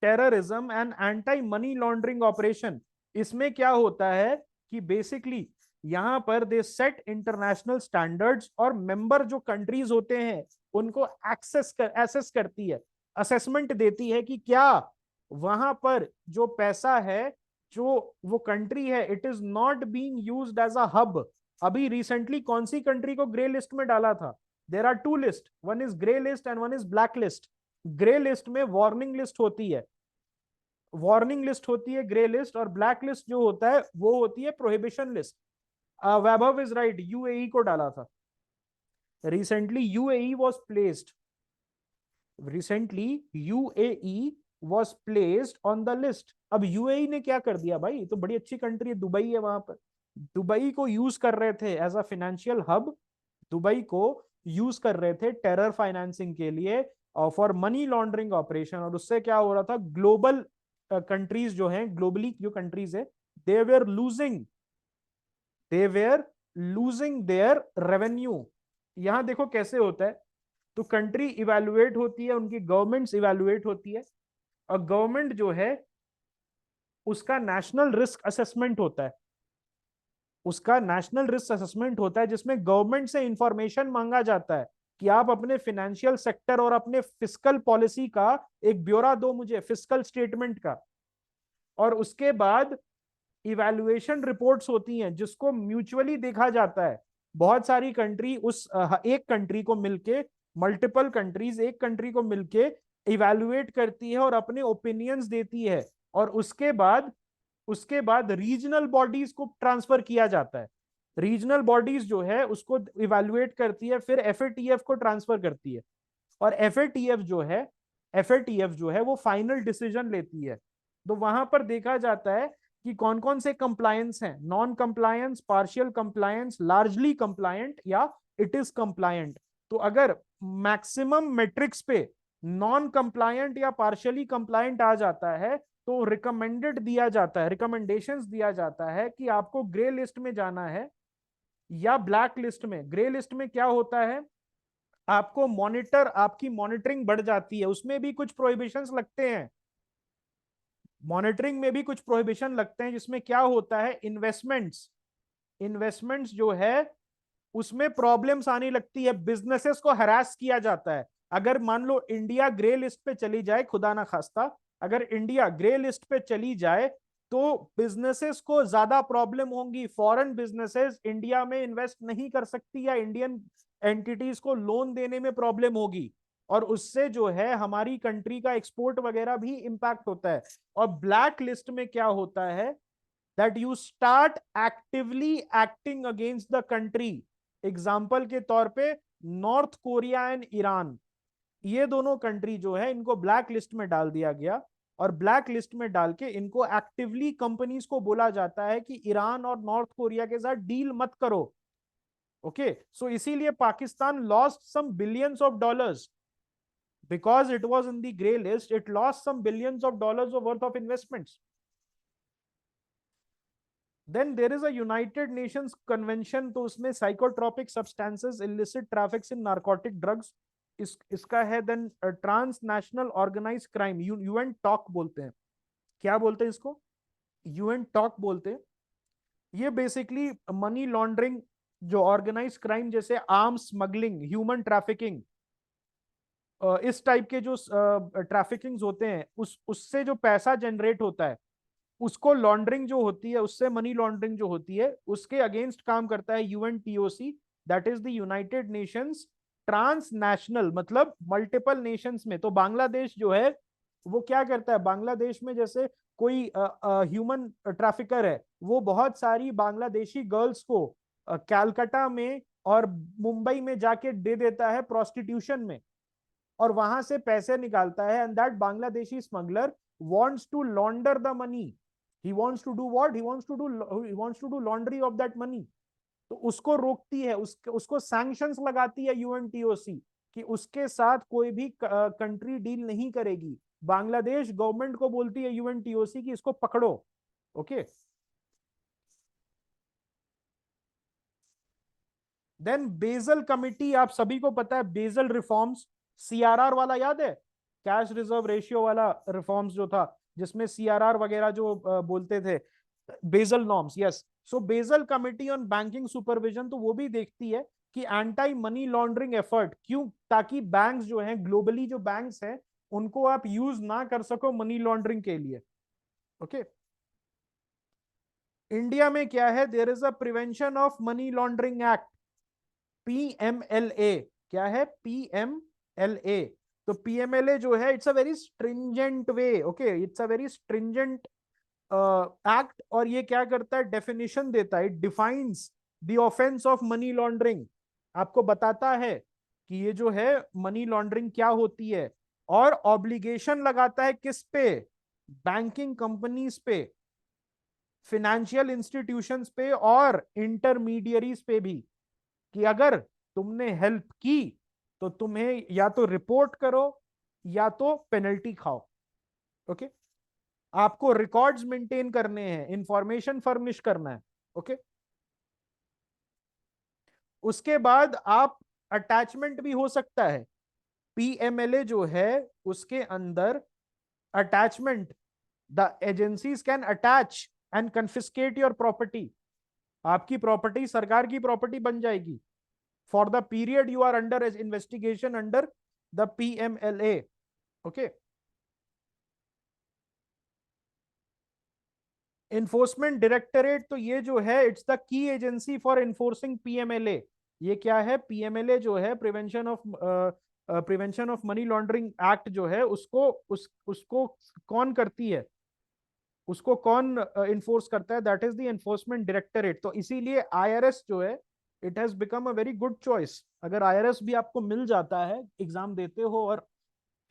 terrorism and anti money laundering operation. इसमें क्या होता है कि बेसिकली यहां पर दे सेट इंटरनेशनल स्टैंडर्ड्स, और मेंबर जो कंट्रीज होते हैं उनको एसेस करती है, असेसमेंट देती है कि क्या वहां पर जो पैसा है, जो वो कंट्री है, it is not being used as a hub. अभी रिसेंटली कौन सी कंट्री को ग्रे लिस्ट में डाला था? There are two list, one is grey list and one is black list. Grey list में वार्निंग लिस्ट होती है, वार्निंग लिस्ट होती है ग्रे लिस्ट, और ब्लैक लिस्ट जो होता है वो होती है prohibition list. Vaibhav is right, UAE को डाला था recently, UAE was placed, recently UAE was placed on the list. अब यूएई ने क्या कर दिया भाई, तो बड़ी अच्छी कंट्री है, दुबई है वहां पर, दुबई को यूज कर रहे थे as a financial hub, Dubai को यूज कर रहे थे टेरर फाइनेंसिंग के लिए और फॉर मनी लॉन्ड्रिंग ऑपरेशन। और उससे क्या हो रहा था, ग्लोबल कंट्रीज जो हैं, ग्लोबली जो कंट्रीज है, they were losing, they were losing their revenue. यहां देखो कैसे होता है, तो कंट्री इवेलुएट होती है, उनकी गवर्नमेंट्स इवेलुएट होती है, और गवर्नमेंट जो है उसका नेशनल रिस्क असेसमेंट होता है, उसका नेशनल रिस्क असेसमेंट होता है जिसमें गवर्नमेंट से इंफॉर्मेशन मांगा जाता है कि आप अपने फाइनेंशियल सेक्टर और अपने फिस्कल पॉलिसी का एक ब्यौरा दो मुझे, फिस्कल स्टेटमेंट का। और उसके बाद इवैल्यूएशन रिपोर्ट्स होती हैं जिसको म्यूचुअली देखा जाता है। बहुत सारी कंट्री उस एक कंट्री को मिलके, मल्टीपल कंट्रीज एक कंट्री को मिलके इवैल्यूएट करती है और अपने ओपिनियंस देती है, और उसके बाद रीजनल बॉडीज को ट्रांसफर किया जाता है। रीजनल बॉडीज जो है उसको इवैल्यूएट करती है, फिर एफएटीएफ को ट्रांसफर करती है, और एफएटीएफ जो है FATF जो है वो फाइनल डिसीजन लेती है। तो वहां पर देखा जाता है कि कौन कौन से कंप्लायंस हैं, non compliance, partial compliance, largely compliant या इट इज कंप्लायंट। तो अगर मैक्सिमम मेट्रिक्स पे नॉन कंप्लायंट या पार्शियली कंप्लायंट आ जाता है तो रिकमेंडेड दिया जाता है, रिकमेंडेशंस दिया जाता है कि आपको ग्रे लिस्ट में जाना है या ब्लैक लिस्ट में। ग्रे लिस्ट में क्या होता है, आपको मॉनिटर, आपकी मॉनिटरिंग बढ़ जाती है, उसमें भी कुछ प्रोहिबिशंस लगते हैं, मॉनिटरिंग में भी कुछ प्रोहिबिशन लगते हैं, जिसमें क्या होता है, इन्वेस्टमेंट्स, इन्वेस्टमेंट्स जो है उसमें प्रॉब्लम्स आने लगती है, बिजनेसेस को हरास किया जाता है। अगर मान लो इंडिया ग्रे लिस्ट पे चली जाए, खुदा ना खास्ता अगर इंडिया ग्रे लिस्ट पे चली जाए तो बिजनेसेस को ज्यादा प्रॉब्लम होंगी, फॉरेन बिजनेसेस इंडिया में इन्वेस्ट नहीं कर सकती या इंडियन एंटिटीज को लोन देने में प्रॉब्लम होगी, और उससे जो है हमारी कंट्री का एक्सपोर्ट वगैरह भी इंपैक्ट होता है। और ब्लैक लिस्ट में क्या होता है, that you start actively acting against the country. Example के तौर पे नॉर्थ कोरिया एंड ईरान, ये दोनों कंट्री जो है इनको ब्लैक लिस्ट में डाल दिया गया, और ब्लैक लिस्ट में डाल के इनको एक्टिवली कंपनीज को बोला जाता है कि ईरान और नॉर्थ कोरिया के साथ डील मत करो। ओके, सो इसीलिए Pakistan lost some billions of dollars because it was in the gray list, it lost some billions of dollars of worth of investments. Then there is a United Nations convention, तो उसमें psychotropic substances, illicit traffics in narcotic drugs, इसका है। Then transnational organize crime, UNTOC बोलते हैं। क्या बोलते हैं इसको, यूएन टॉक बोलते हैं। ये बेसिकली मनी लॉन्ड्रिंग, जो ऑर्गेनाइज क्राइम जैसे आर्म्स स्मगलिंग, ह्यूमन ट्रैफिकिंग, इस टाइप के जो ट्रैफिकिंग होते हैं, उससे जो पैसा जनरेट होता है उसको लॉन्ड्रिंग जो होती है, उससे मनी लॉन्ड्रिंग जो होती है उसके अगेंस्ट काम करता है UNTOC, that is the United Nations transnational, मतलब मल्टीपल नेशंस में। तो बांग्लादेश जो है वो क्या करता है, बांग्लादेश में जैसे कोई ह्यूमन ट्रैफिकर है, वो बहुत सारी बांग्लादेशी गर्ल्स को कैलकाटा में और मुंबई में जाके दे देता है प्रोस्टिट्यूशन में, और वहां से पैसे निकालता है। And that Bangladeshi smuggler wants to launder the money, he wants to do what, he wants to do laundry of that money। तो उसको रोकती है, उसको सैंक्शंस लगाती है यूएनटीओसी कि उसके साथ कोई भी कंट्री डील नहीं करेगी। बांग्लादेश गवर्नमेंट को बोलती है यूएनटीओसी कि इसको पकड़ो। ओके, देन बेजल कमिटी, आप सभी को पता है बेजल रिफॉर्म्स, सीआरआर वाला याद है, कैश रिजर्व रेशियो वाला रिफॉर्म्स जो था, जिसमें सीआरआर वगैरह जो बोलते थे, Basel norms, yes. So Basel committee on banking supervision, तो वो भी देखती है कि एंटी मनी लॉन्ड्रिंग एफर्ट, क्यों, ताकि बैंक्स जो हैं, ग्लोबली जो बैंक्स हैं, उनको आप यूज ना कर सको मनी लॉन्ड्रिंग के लिए। ओके, इंडिया में क्या है, there is a prevention of money laundering act, PMLA. क्या है, पीएमएलए। तो पीएमएलए जो है it's a very stringent way, okay, it's a very stringent act, और ये क्या करता है, डेफिनेशन देता है, it defines the offence of money laundering, आपको बताता है कि ये जो है मनी लॉन्ड्रिंग क्या होती है, और ऑब्लिगेशन लगाता है किस पे, बैंकिंग कंपनीज पे, फिनेंशियल इंस्टीट्यूशंस पे और इंटरमीडियरीज पे भी, कि अगर तुमने हेल्प की तो तुम्हें या तो रिपोर्ट करो या तो पेनल्टी खाओ। ओके, आपको रिकॉर्ड्स मेंटेन करने हैं, इंफॉर्मेशन फर्निश करना है। ओके, उसके बाद आप अटैचमेंट भी हो सकता है, पीएमएलए जो है उसके अंदर attachment, the agencies can attach and confiscate your property, आपकी प्रॉपर्टी सरकार की प्रॉपर्टी बन जाएगी for the period you are under as investigation under the PMLA। okay, enforcement directorate, तो ये जो है it's the key agency for enforcing PMLA. ये क्या है, पीएमएलए जो है prevention of money laundering act जो है उसको कौन करती है, उसको कौन इन्फोर्स करता है, that is the enforcement directorate. तो इसीलिए आईआरएस जो है it has become a very good choice. अगर आईआरएस भी आपको मिल जाता है, एग्जाम देते हो और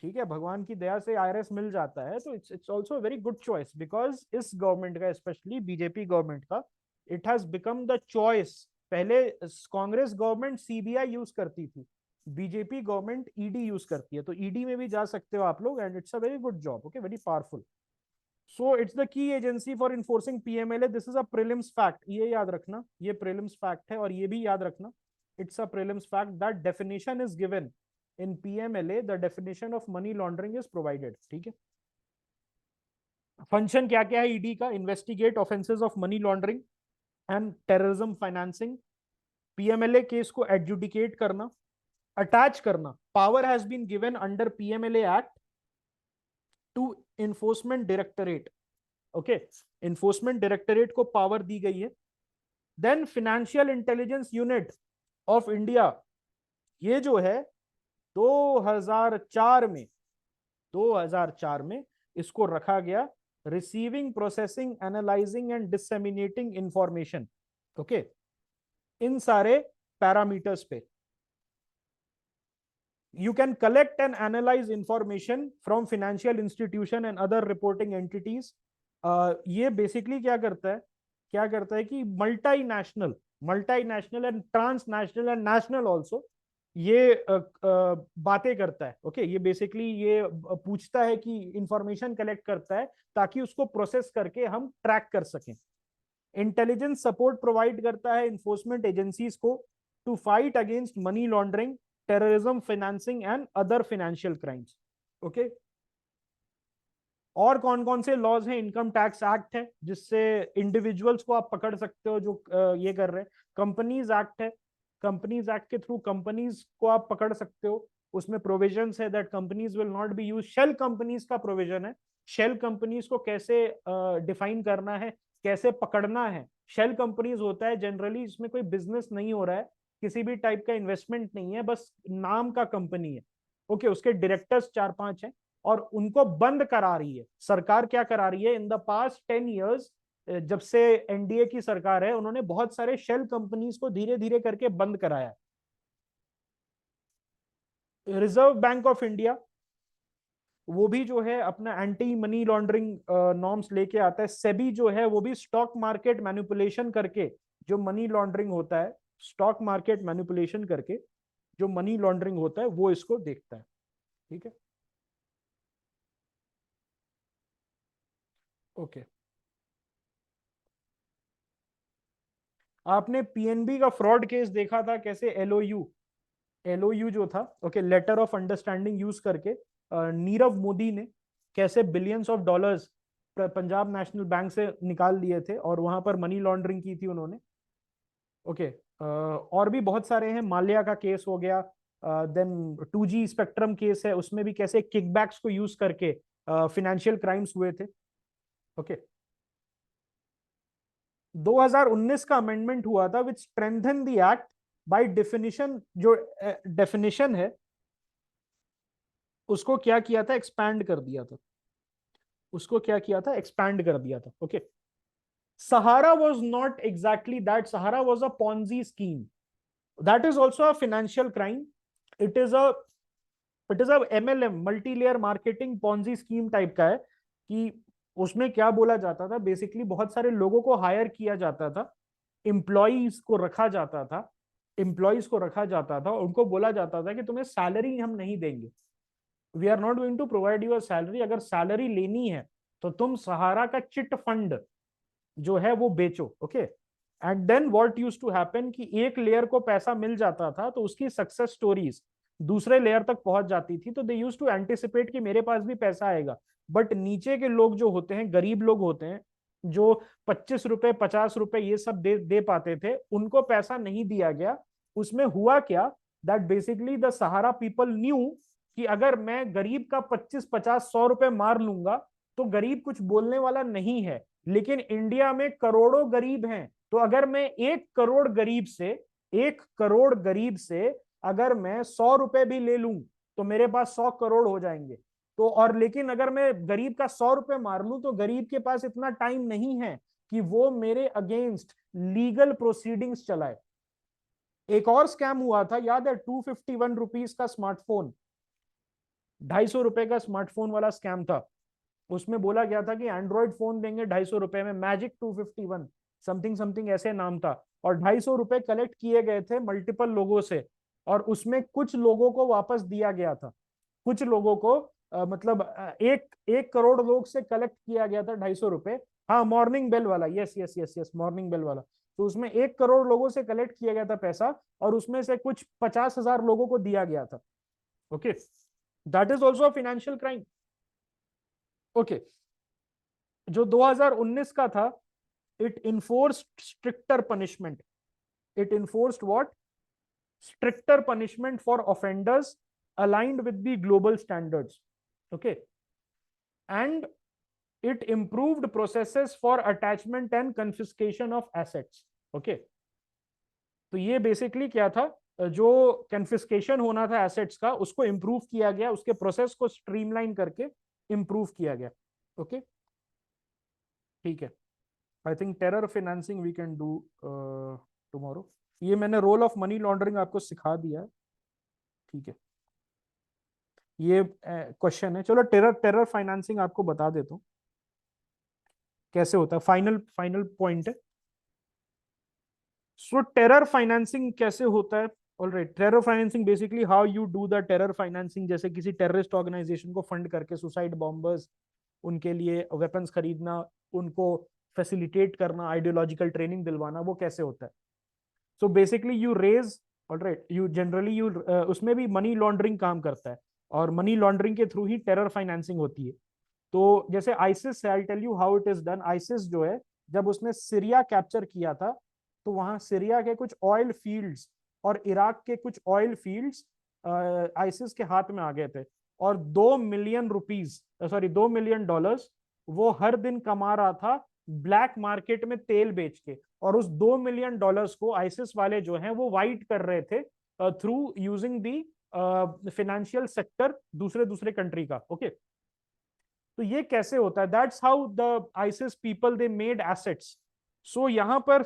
ठीक है, भगवान की दया से आईआरएस मिल जाता है, तो it's also very good choice, because इस गवर्नमेंट का, स्पेशली बीजेपी गवर्नमेंट का, it has become the choice. पहले कांग्रेस गवर्नमेंट सीबीआई यूज करती थी, बीजेपी गवर्नमेंट ईडी यूज करती है, तो ईडी में भी जा सकते हो आप लोग, and it's a very good job, okay, very powerful. So it's the key agency for enforcing PMLA, this is a prelims fact, ये याद रखना, ये प्रीलिम्स फैक्ट है, और ये भी याद रखना, it's a prelims fact that definition is given in PMLA, the definition of money laundering is provided, ठीक है। फंक्शन क्या क्या है ईडी का? Investigate offences of money laundering and terrorism financing, PMLA case को एडजुडिकेट करना, अटैच करना, power has been given under PMLA act to enforcement directorate, okay, enforcement directorate को पावर दी गई है। Then financial intelligence unit of India, ये जो है 2004 में, 2004 में इसको रखा गया, receiving, processing, analysing and disseminating information, okay, इन सारे पैरामीटर्स पे। You can collect and analyze information from financial institution and other reporting entities. ये बेसिकली क्या करता है, क्या करता है कि multinational and transnational and national also ये बातें करता है, ओके, ये बेसिकली ये पूछता है कि इंफॉर्मेशन कलेक्ट करता है ताकि उसको प्रोसेस करके हम ट्रैक कर सकें। इंटेलिजेंस सपोर्ट प्रोवाइड करता है इन्फोर्समेंट एजेंसीज को to fight against money laundering, terrorism financing and other financial crimes, okay. और कौन कौन से लॉज हैं? इनकम टैक्स एक्ट है जिससे इंडिविजुअल्स को आप पकड़ सकते हो जो ये कर रहे हैं। कंपनीज एक्ट है, कंपनीज एक्ट के थ्रू कंपनीज को आप पकड़ सकते हो, उसमें प्रोविजंस है that companies will not be use. Shell companies का प्रोविजन है, शेल कंपनीज को कैसे डिफाइन करना है, कैसे पकड़ना है। शेल कंपनीज होता है जनरली इसमें कोई बिजनेस नहीं हो रहा है, किसी भी टाइप का इन्वेस्टमेंट नहीं है, बस नाम का कंपनी है, ओके, उसके डायरेक्टर्स 4-5 हैं और उनको बंद करा रही है सरकार। क्या करा रही है? इन द पास्ट 10 years, जब से एनडीए की सरकार है, उन्होंने बहुत सारे शेल कंपनीज को धीरे धीरे करके बंद कराया। रिजर्व बैंक ऑफ इंडिया, वो भी जो है अपना एंटी मनी लॉन्ड्रिंग नॉर्म्स लेके आता है। सेबी जो है वो भी स्टॉक मार्केट मैनिपुलेशन करके जो मनी लॉन्ड्रिंग होता है, स्टॉक मार्केट मैनिपुलेशन करके जो मनी लॉन्ड्रिंग होता है वो इसको देखता है, ठीक है, ओके। आपने पीएनबी का फ्रॉड केस देखा था, कैसे एलओयू जो था, okay, letter of understanding use करके नीरव मोदी ने कैसे billions of dollars Punjab National Bank से निकाल लिए थे और वहां पर मनी लॉन्ड्रिंग की थी उन्होंने, ओके। और भी बहुत सारे हैं, माल्या का केस हो गया, देन 2G स्पेक्ट्रम केस है, उसमें भी कैसे किकबैक्स को यूज करके फाइनेंशियल क्राइम्स हुए थे, ओके। 2019 का अमेंडमेंट हुआ था which strengthen the act by definition, जो डेफिनेशन है उसको क्या किया था? एक्सपैंड कर दिया था, उसको क्या किया था? एक्सपैंड कर दिया था, okay. Sahara was not exactly that, Sahara was a Ponzi scheme, that is also a financial crime. It is a it is a MLM, multi layer marketing Ponzi scheme type का है, कि उसमें क्या बोला जाता था, बेसिकली बहुत सारे लोगों को हायर किया जाता था, एम्प्लॉइज को रखा जाता था, एम्प्लॉइज को रखा जाता था, उनको बोला जाता था कि तुम्हें सैलरी हम नहीं देंगे, we are not going to provide your salary, अगर सैलरी लेनी है तो तुम सहारा का चिट फंड जो है वो बेचो, okay. And then what used to happen कि एक लेयर को पैसा मिल जाता था तो उसकी सक्सेस स्टोरीज दूसरे लेयर तक पहुंच जाती थी, तो दे यूज्ड टू एंटिसिपेट कि मेरे पास भी पैसा आएगा। बट नीचे के लोग जो होते हैं, गरीब लोग होते हैं, जो 25 रुपए 50 रुपए ये सब दे दे पाते थे, उनको पैसा नहीं दिया गया। उसमें हुआ क्या, that basically the Sahara people new कि अगर मैं गरीब का 25 50 100 रुपए मार लूंगा तो गरीब कुछ बोलने वाला नहीं है, लेकिन इंडिया में करोड़ों गरीब हैं, तो अगर मैं 1 करोड़ गरीब से अगर मैं 100 रुपए भी ले लूं तो मेरे पास 100 करोड़ हो जाएंगे। तो और लेकिन अगर मैं गरीब का 100 रुपए मार लूं तो गरीब के पास इतना टाइम नहीं है कि वो मेरे अगेंस्ट लीगल प्रोसीडिंग्स चलाए। एक और स्कैम हुआ था, याद है? 251 रुपीज का स्मार्टफोन, ₹250 का स्मार्टफोन वाला स्कैम था। उसमें बोला गया था कि एंड्रॉइड फोन देंगे ₹250 में, मैजिक 251 समथिंग समथिंग ऐसे नाम था, और ₹250 कलेक्ट किए गए थे मल्टीपल लोगों से, और उसमें कुछ लोगों को वापस दिया गया था, कुछ लोगों को मतलब एक 1 करोड़ लोग से कलेक्ट किया गया था ₹250। हाँ, मॉर्निंग बेल वाला, yes yes yes yes, morning bell वाला। तो उसमें 1 करोड़ लोगों से कलेक्ट किया गया था पैसा, और उसमें से कुछ 50,000 लोगों को दिया गया था। Okay, that is also financial crime. Okay, जो 2019 का था, it enforced stricter punishment. It enforced what? stricter punishment for offenders aligned with the global standards. Okay, and it improved processes for attachment and confiscation of assets. Okay, तो ये basically क्या था, जो confiscation होना था एसेट्स का, उसको improve किया गया, उसके प्रोसेस को स्ट्रीमलाइन करके इंप्रूव किया गया। ओके, ठीक है। I think terror financing we can do tomorrow. ये मैंने रोल ऑफ मनी लॉन्ड्रिंग आपको सिखा दिया है, ठीक है। ये क्वेश्चन है, चलो टेरर टेरर फाइनेंसिंग आपको बता देता हूँ कैसे होता है, फाइनल फाइनल पॉइंट है। सो टेरर फाइनेंसिंग कैसे होता है? Alright, terror financing basically how you do the terror financing, जैसे किसी टेररिस्ट ऑर्गेनाइजेशन को फंड करके सुसाइड बॉम्बर्स, उनके लिए वेपन्स खरीदना, उनको फैसिलिटेट करना, आइडियोलॉजिकल ट्रेनिंग दिलवाना, वो कैसे होता है। So basically you raise, alright, you generally you उसमें भी मनी लॉन्ड्रिंग काम करता है, और मनी लॉन्ड्रिंग के थ्रू ही टेरर फाइनेंसिंग होती है। तो जैसे ISIS, I tell you how it is done. ISIS जो है, जब उसने सीरिया कैप्चर किया था, तो वहां सीरिया के कुछ ऑयल फील्ड्स और इराक के कुछ ऑयल फील्ड्स आइसिस के हाथ में आ गए थे, और 2 मिलियन रुपीज, सॉरी $2 मिलियन वो हर दिन कमा रहा था ब्लैक मार्केट में तेल बेच के, और उस $2 मिलियन को आइसिस वाले जो हैं वो वाइट कर रहे थे through using the financial sector दूसरे दूसरे कंट्री का। ओके, तो ये कैसे होता है? That's how the ISIS people they made assets. So यहां पर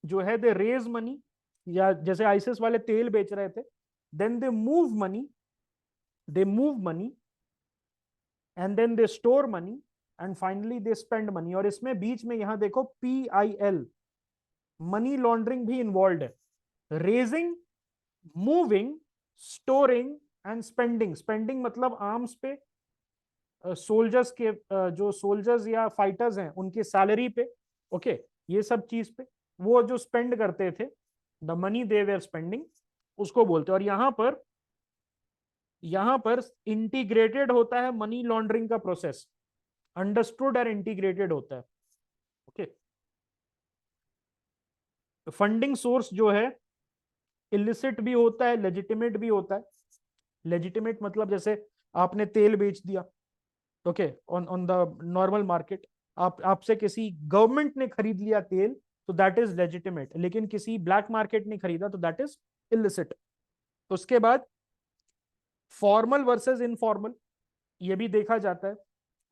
जो है दे रेज मनी, या जैसे आइसिस वाले तेल बेच रहे थे, then they move money and then they store money and finally they spend money. और इसमें बीच में यहां देखो PIL, मनी लॉन्ड्रिंग भी इन्वॉल्व है। Raising, moving, storing and spending. Spending मतलब आर्म्स पे, सोल्जर्स के जो सोल्जर्स या फाइटर्स हैं उनकी सैलरी पे, ओके, ये सब चीज पे वो जो स्पेंड करते थे, the money they were spending, उसको बोलते हैं। और यहां पर इंटीग्रेटेड होता है मनी लॉन्ड्रिंग का प्रोसेस, अंडरस्टूड और इंटीग्रेटेड होता है। ओके, फंडिंग सोर्स जो है इलिसिट भी होता है, लेजिटिमेट भी होता है। लेजिटिमेट मतलब जैसे आपने तेल बेच दिया, okay, on on the normal market, आप आपसे किसी गवर्नमेंट ने खरीद लिया तेल, तो दैट इज लेजिटिमेट। लेकिन किसी ब्लैक मार्केट ने खरीदा तो दैट इज इलिसिट। उसके बाद फॉर्मल वर्सेस इनफॉर्मल, ये भी देखा जाता है,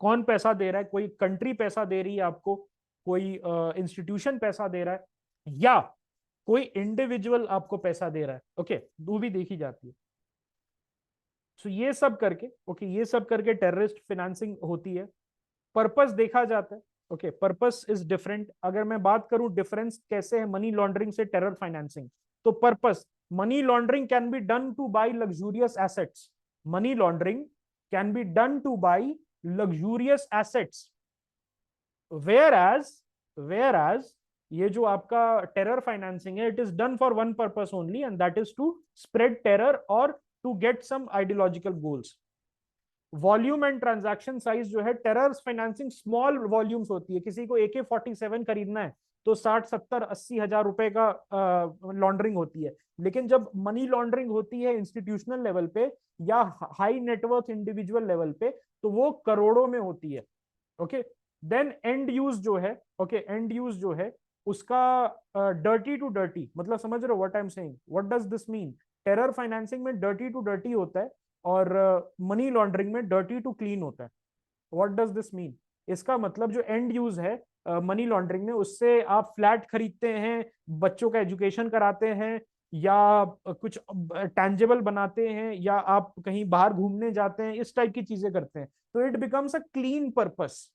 कौन पैसा दे रहा है, कोई कंट्री पैसा दे रही है आपको, कोई इंस्टीट्यूशन पैसा दे रहा है, या कोई इंडिविजुअल आपको पैसा दे रहा है। ओके, वो भी देखी जाती है। सो ये सब करके, ओके, ये सब करके टेररिस्ट फाइनेंसिंग होती है। पर्पस देखा जाता है, ओके, पर्पस इज डिफरेंट। अगर मैं बात करूं डिफरेंस कैसे है मनी लॉन्ड्रिंग से टेरर फाइनेंसिंग, तो purpose, money laundering can be done to buy luxurious assets. Money laundering can be done to buy luxurious assets, whereas ये जो आपका टेरर फाइनेंसिंग है, it is done for one purpose only, and that is to spread terror और to get some ideological goals. Volume and transaction size जो है, terror financing small volumes होती है। किसी को AK-47 खरीदना है तो 60, 70, 80 हजार रुपए का लॉन्ड्रिंग होती है। लेकिन जब मनी लॉन्ड्रिंग होती है इंस्टीट्यूशनल लेवल पे या हाई नेटवर्थ इंडिविजुअल लेवल पे, तो वो करोड़ों में होती है। ओके, देन एंड यूज जो है, ओके, एंड यूज जो है उसका डर्टी टू डर्टी, मतलब समझ रहे हो what I am saying, what does this mean? Terror financing में डर्टी टू डर्टी होता है, और मनी लॉन्ड्रिंग में डर्टी टू क्लीन होता है। What does this mean? इसका मतलब जो एंड यूज है मनी लॉन्ड्रिंग में, उससे आप फ्लैट खरीदते हैं, बच्चों का एजुकेशन कराते हैं, या कुछ टैंजेबल बनाते हैं, या आप कहीं बाहर घूमने जाते हैं, इस टाइप की चीजें करते हैं, तो it becomes a clean purpose.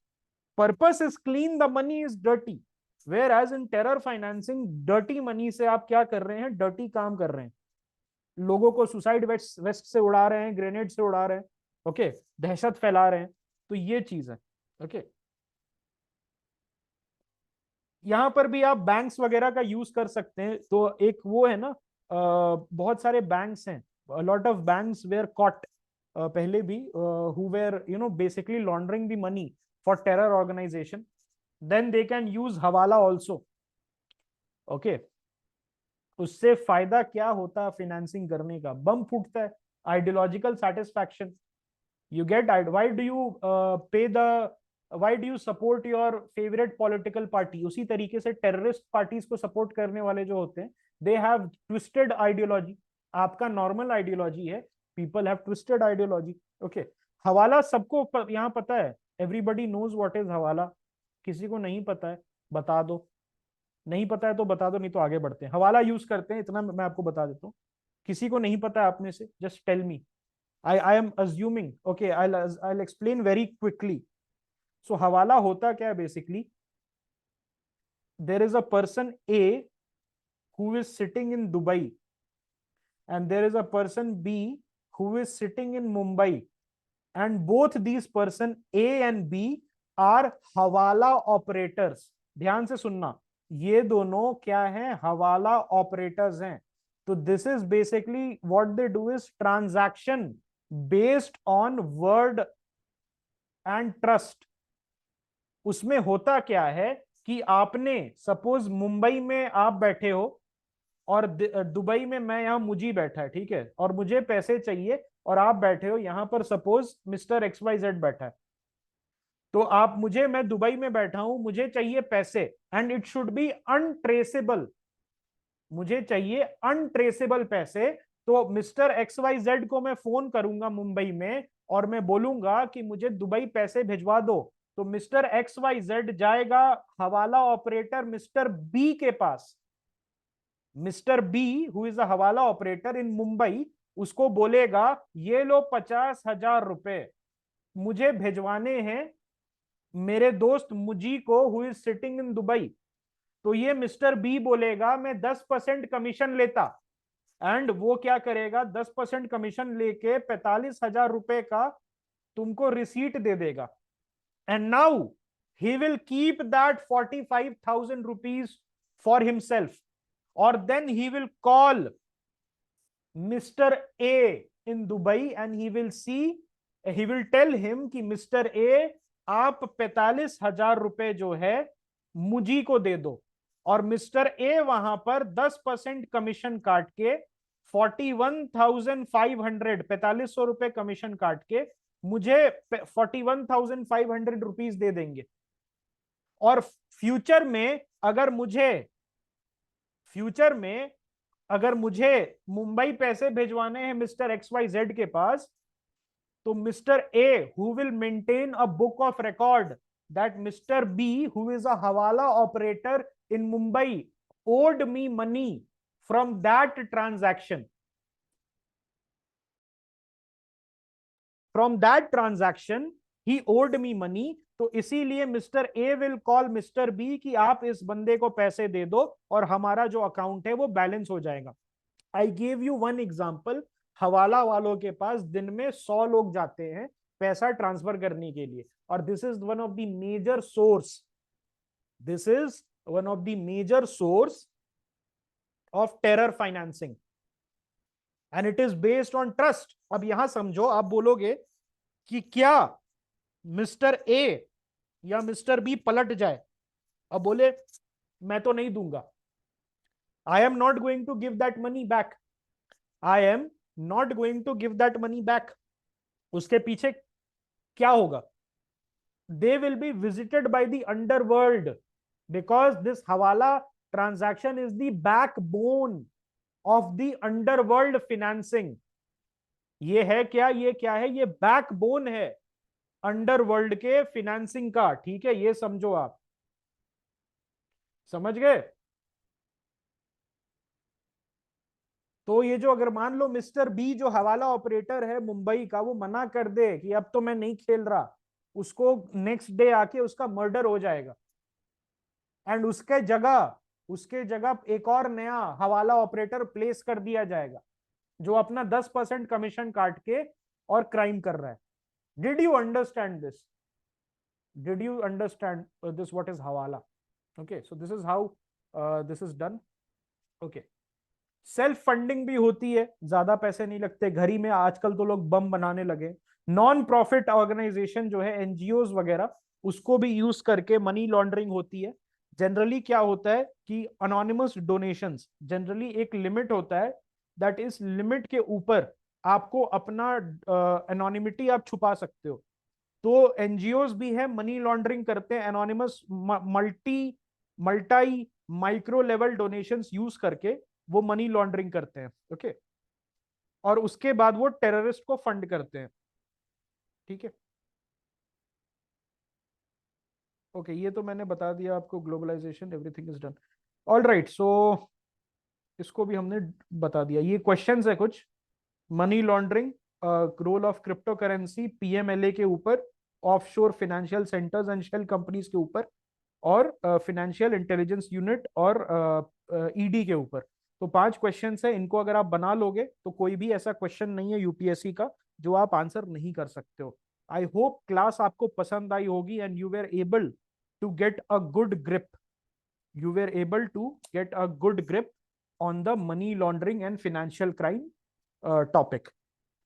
Purpose is clean, the money is dirty. Whereas in terror financing, dirty money से आप क्या कर रहे हैं, डर्टी काम कर रहे हैं, लोगों को सुसाइड वेस्ट वेस्ट से उड़ा रहे हैं, ग्रेनेड से उड़ा रहे हैं, ओके, दहशत फैला रहे हैं. तो ये चीज है. ओके, यहाँ पर भी आप बैंक्स वगैरह का यूज कर सकते हैं. तो एक वो है ना, बहुत सारे बैंक्स हैं, lot of banks were caught पहले भी, who were basically laundering the money for terror organization. Then they can use hawala also. Okay, उससे फायदा क्या होता है फाइनेंसिंग करने का, बम फूटता है, ideological satisfaction. You get it. Why do you pay the why do you support your favorite political party? उसी तरीके से टेररिस्ट पार्टीज को सपोर्ट करने वाले जो होते हैं, दे हैव ट्विस्टेड आइडियोलॉजी. आपका नॉर्मल आइडियोलॉजी है, people have twisted ideology. Okay, हवाला सबको यहाँ पता है, एवरीबडी नोज व्हाट इज हवाला. किसी को नहीं पता है, बता दो. नहीं पता है तो बता दो, नहीं तो आगे बढ़ते हैं. हवाला यूज करते हैं, इतना मैं आपको बता देता हूँ. किसी को नहीं पता है आप में से, just tell me. I am assuming. Okay, I'll explain very quickly. So हवाला होता क्या है basically? There is a person A who is sitting in Dubai, and there is a person B who is sitting in Mumbai, and both these person A and B are हवाला operators. ध्यान से सुनना, ये दोनों क्या हैं, हवाला operators हैं. तो this is basically what they do is transaction based on word and trust. उसमें होता क्या है कि आपने सपोज मुंबई में आप बैठे हो, और दुबई में मैं यहां मुझी बैठा है, ठीक है, और मुझे पैसे चाहिए, और आप बैठे हो यहां पर, सपोज मिस्टर XYZ बैठा है. तो आप मुझे, मैं दुबई में बैठा हूं, मुझे चाहिए पैसे, and it should be untraceable. मुझे चाहिए अनट्रेसेबल पैसे. तो मिस्टर XYZ को मैं फोन करूंगा मुंबई में, और मैं बोलूंगा कि मुझे दुबई पैसे भिजवा दो. तो मिस्टर XYZ जाएगा हवाला ऑपरेटर मिस्टर बी के पास. Mister B who is a hawala operator in Mumbai, उसको बोलेगा ये लो 50,000 रुपए मुझे भिजवाने हैं मेरे दोस्त मुजी को, who is sitting in Dubai. तो ये मिस्टर बी बोलेगा मैं 10% कमीशन लेता, एंड वो क्या करेगा, 10% कमीशन लेके 45,000 रुपए का तुमको रिसीट दे देगा. And now he will keep that 45,000 rupees for himself. और then he will call mister A in Dubai, and he will tell him कि मिस्टर ए, आप 45,000 रुपए जो है मुझी को दे दो. और मिस्टर ए वहां पर 10% कमीशन काट के 41,500, 4,500 रुपए कमीशन काट के मुझे 41,500 रुपीज दे देंगे. और फ्यूचर में अगर मुझे फ्यूचर में अगर मुझे मुंबई पैसे भिजवाने हैं मिस्टर XYZ के पास, तो mister A who will maintain a book of record that mister B who is a hawala operator in Mumbai owed me money from that transaction. From that transaction he owed me money. तो इसीलिए mister A will call mister B कि आप इस बंदे को पैसे दे दो, और हमारा जो अकाउंट है वो बैलेंस हो जाएगा. I give you one example. हवाला वालों के पास दिन में 100 लोग जाते हैं पैसा ट्रांसफर करने के लिए, और this is one of the major source. This is one of the major source of terror financing, and it is based on trust. अब यहां समझो, आप बोलोगे कि क्या मिस्टर ए या मिस्टर बी पलट जाए, अब बोले मैं तो नहीं दूंगा, I am not going to give that money back, I am not going to give that money back. उसके पीछे क्या होगा, they will be visited by the underworld, because this hawala transaction is the backbone of the underworld financing. ये है क्या, ये क्या है, ये बैकबोन है अंडरवर्ल्ड के फिनेंसिंग का. ठीक है, ये समझो, आप समझ गए. तो ये जो अगर मान लो मिस्टर बी जो हवाला ऑपरेटर है मुंबई का, वो मना कर दे कि अब तो मैं नहीं खेल रहा, उसको नेक्स्ट डे आके उसका मर्डर हो जाएगा, एंड उसके जगह एक और नया हवाला ऑपरेटर प्लेस कर दिया जाएगा जो अपना 10% कमीशन काट के और क्राइम कर रहा है. Did you understand this? Did you understand this what is hawala? Okay, so this is how this is done. Okay, self funding भी होती है, ज्यादा पैसे नहीं लगते. घर ही में आजकल तो लोग बम बनाने लगे. नॉन प्रॉफिट ऑर्गेनाइजेशन जो है, एनजीओ वगैरह, उसको भी यूज करके मनी लॉन्ड्रिंग होती है. जनरली क्या होता है कि अनोनिमस डोनेशंस, जनरली एक लिमिट होता है, दैट इज लिमिट के ऊपर आपको अपना एनोनिमिटी आप छुपा सकते हो. तो एनजीओज भी है, मनी लॉन्ड्रिंग करते हैं anonymous multi micro level donations use करके, वो मनी लॉन्ड्रिंग करते हैं. ओके, और उसके बाद वो टेररिस्ट को फंड करते हैं. ठीक है, ओके, ये तो मैंने बता दिया आपको. Globalisation, everything is done. All right, so इसको भी हमने बता दिया. ये क्वेश्चंस है कुछ. Money laundering, role of crypto currency PMLA के ऊपर, offshore financial centres and shell companies के ऊपर, और फाइनेंशियल इंटेलिजेंस यूनिट और ईडी के ऊपर. तो 5 क्वेश्चन है. इनको अगर आप बना लोगे तो कोई भी ऐसा क्वेश्चन नहीं है यूपीएससी का जो आप आंसर नहीं कर सकते हो. आई होप क्लास आपको पसंद आई होगी and you were able to get a good grip. You were able to get a good grip on the money laundering and financial crime topic.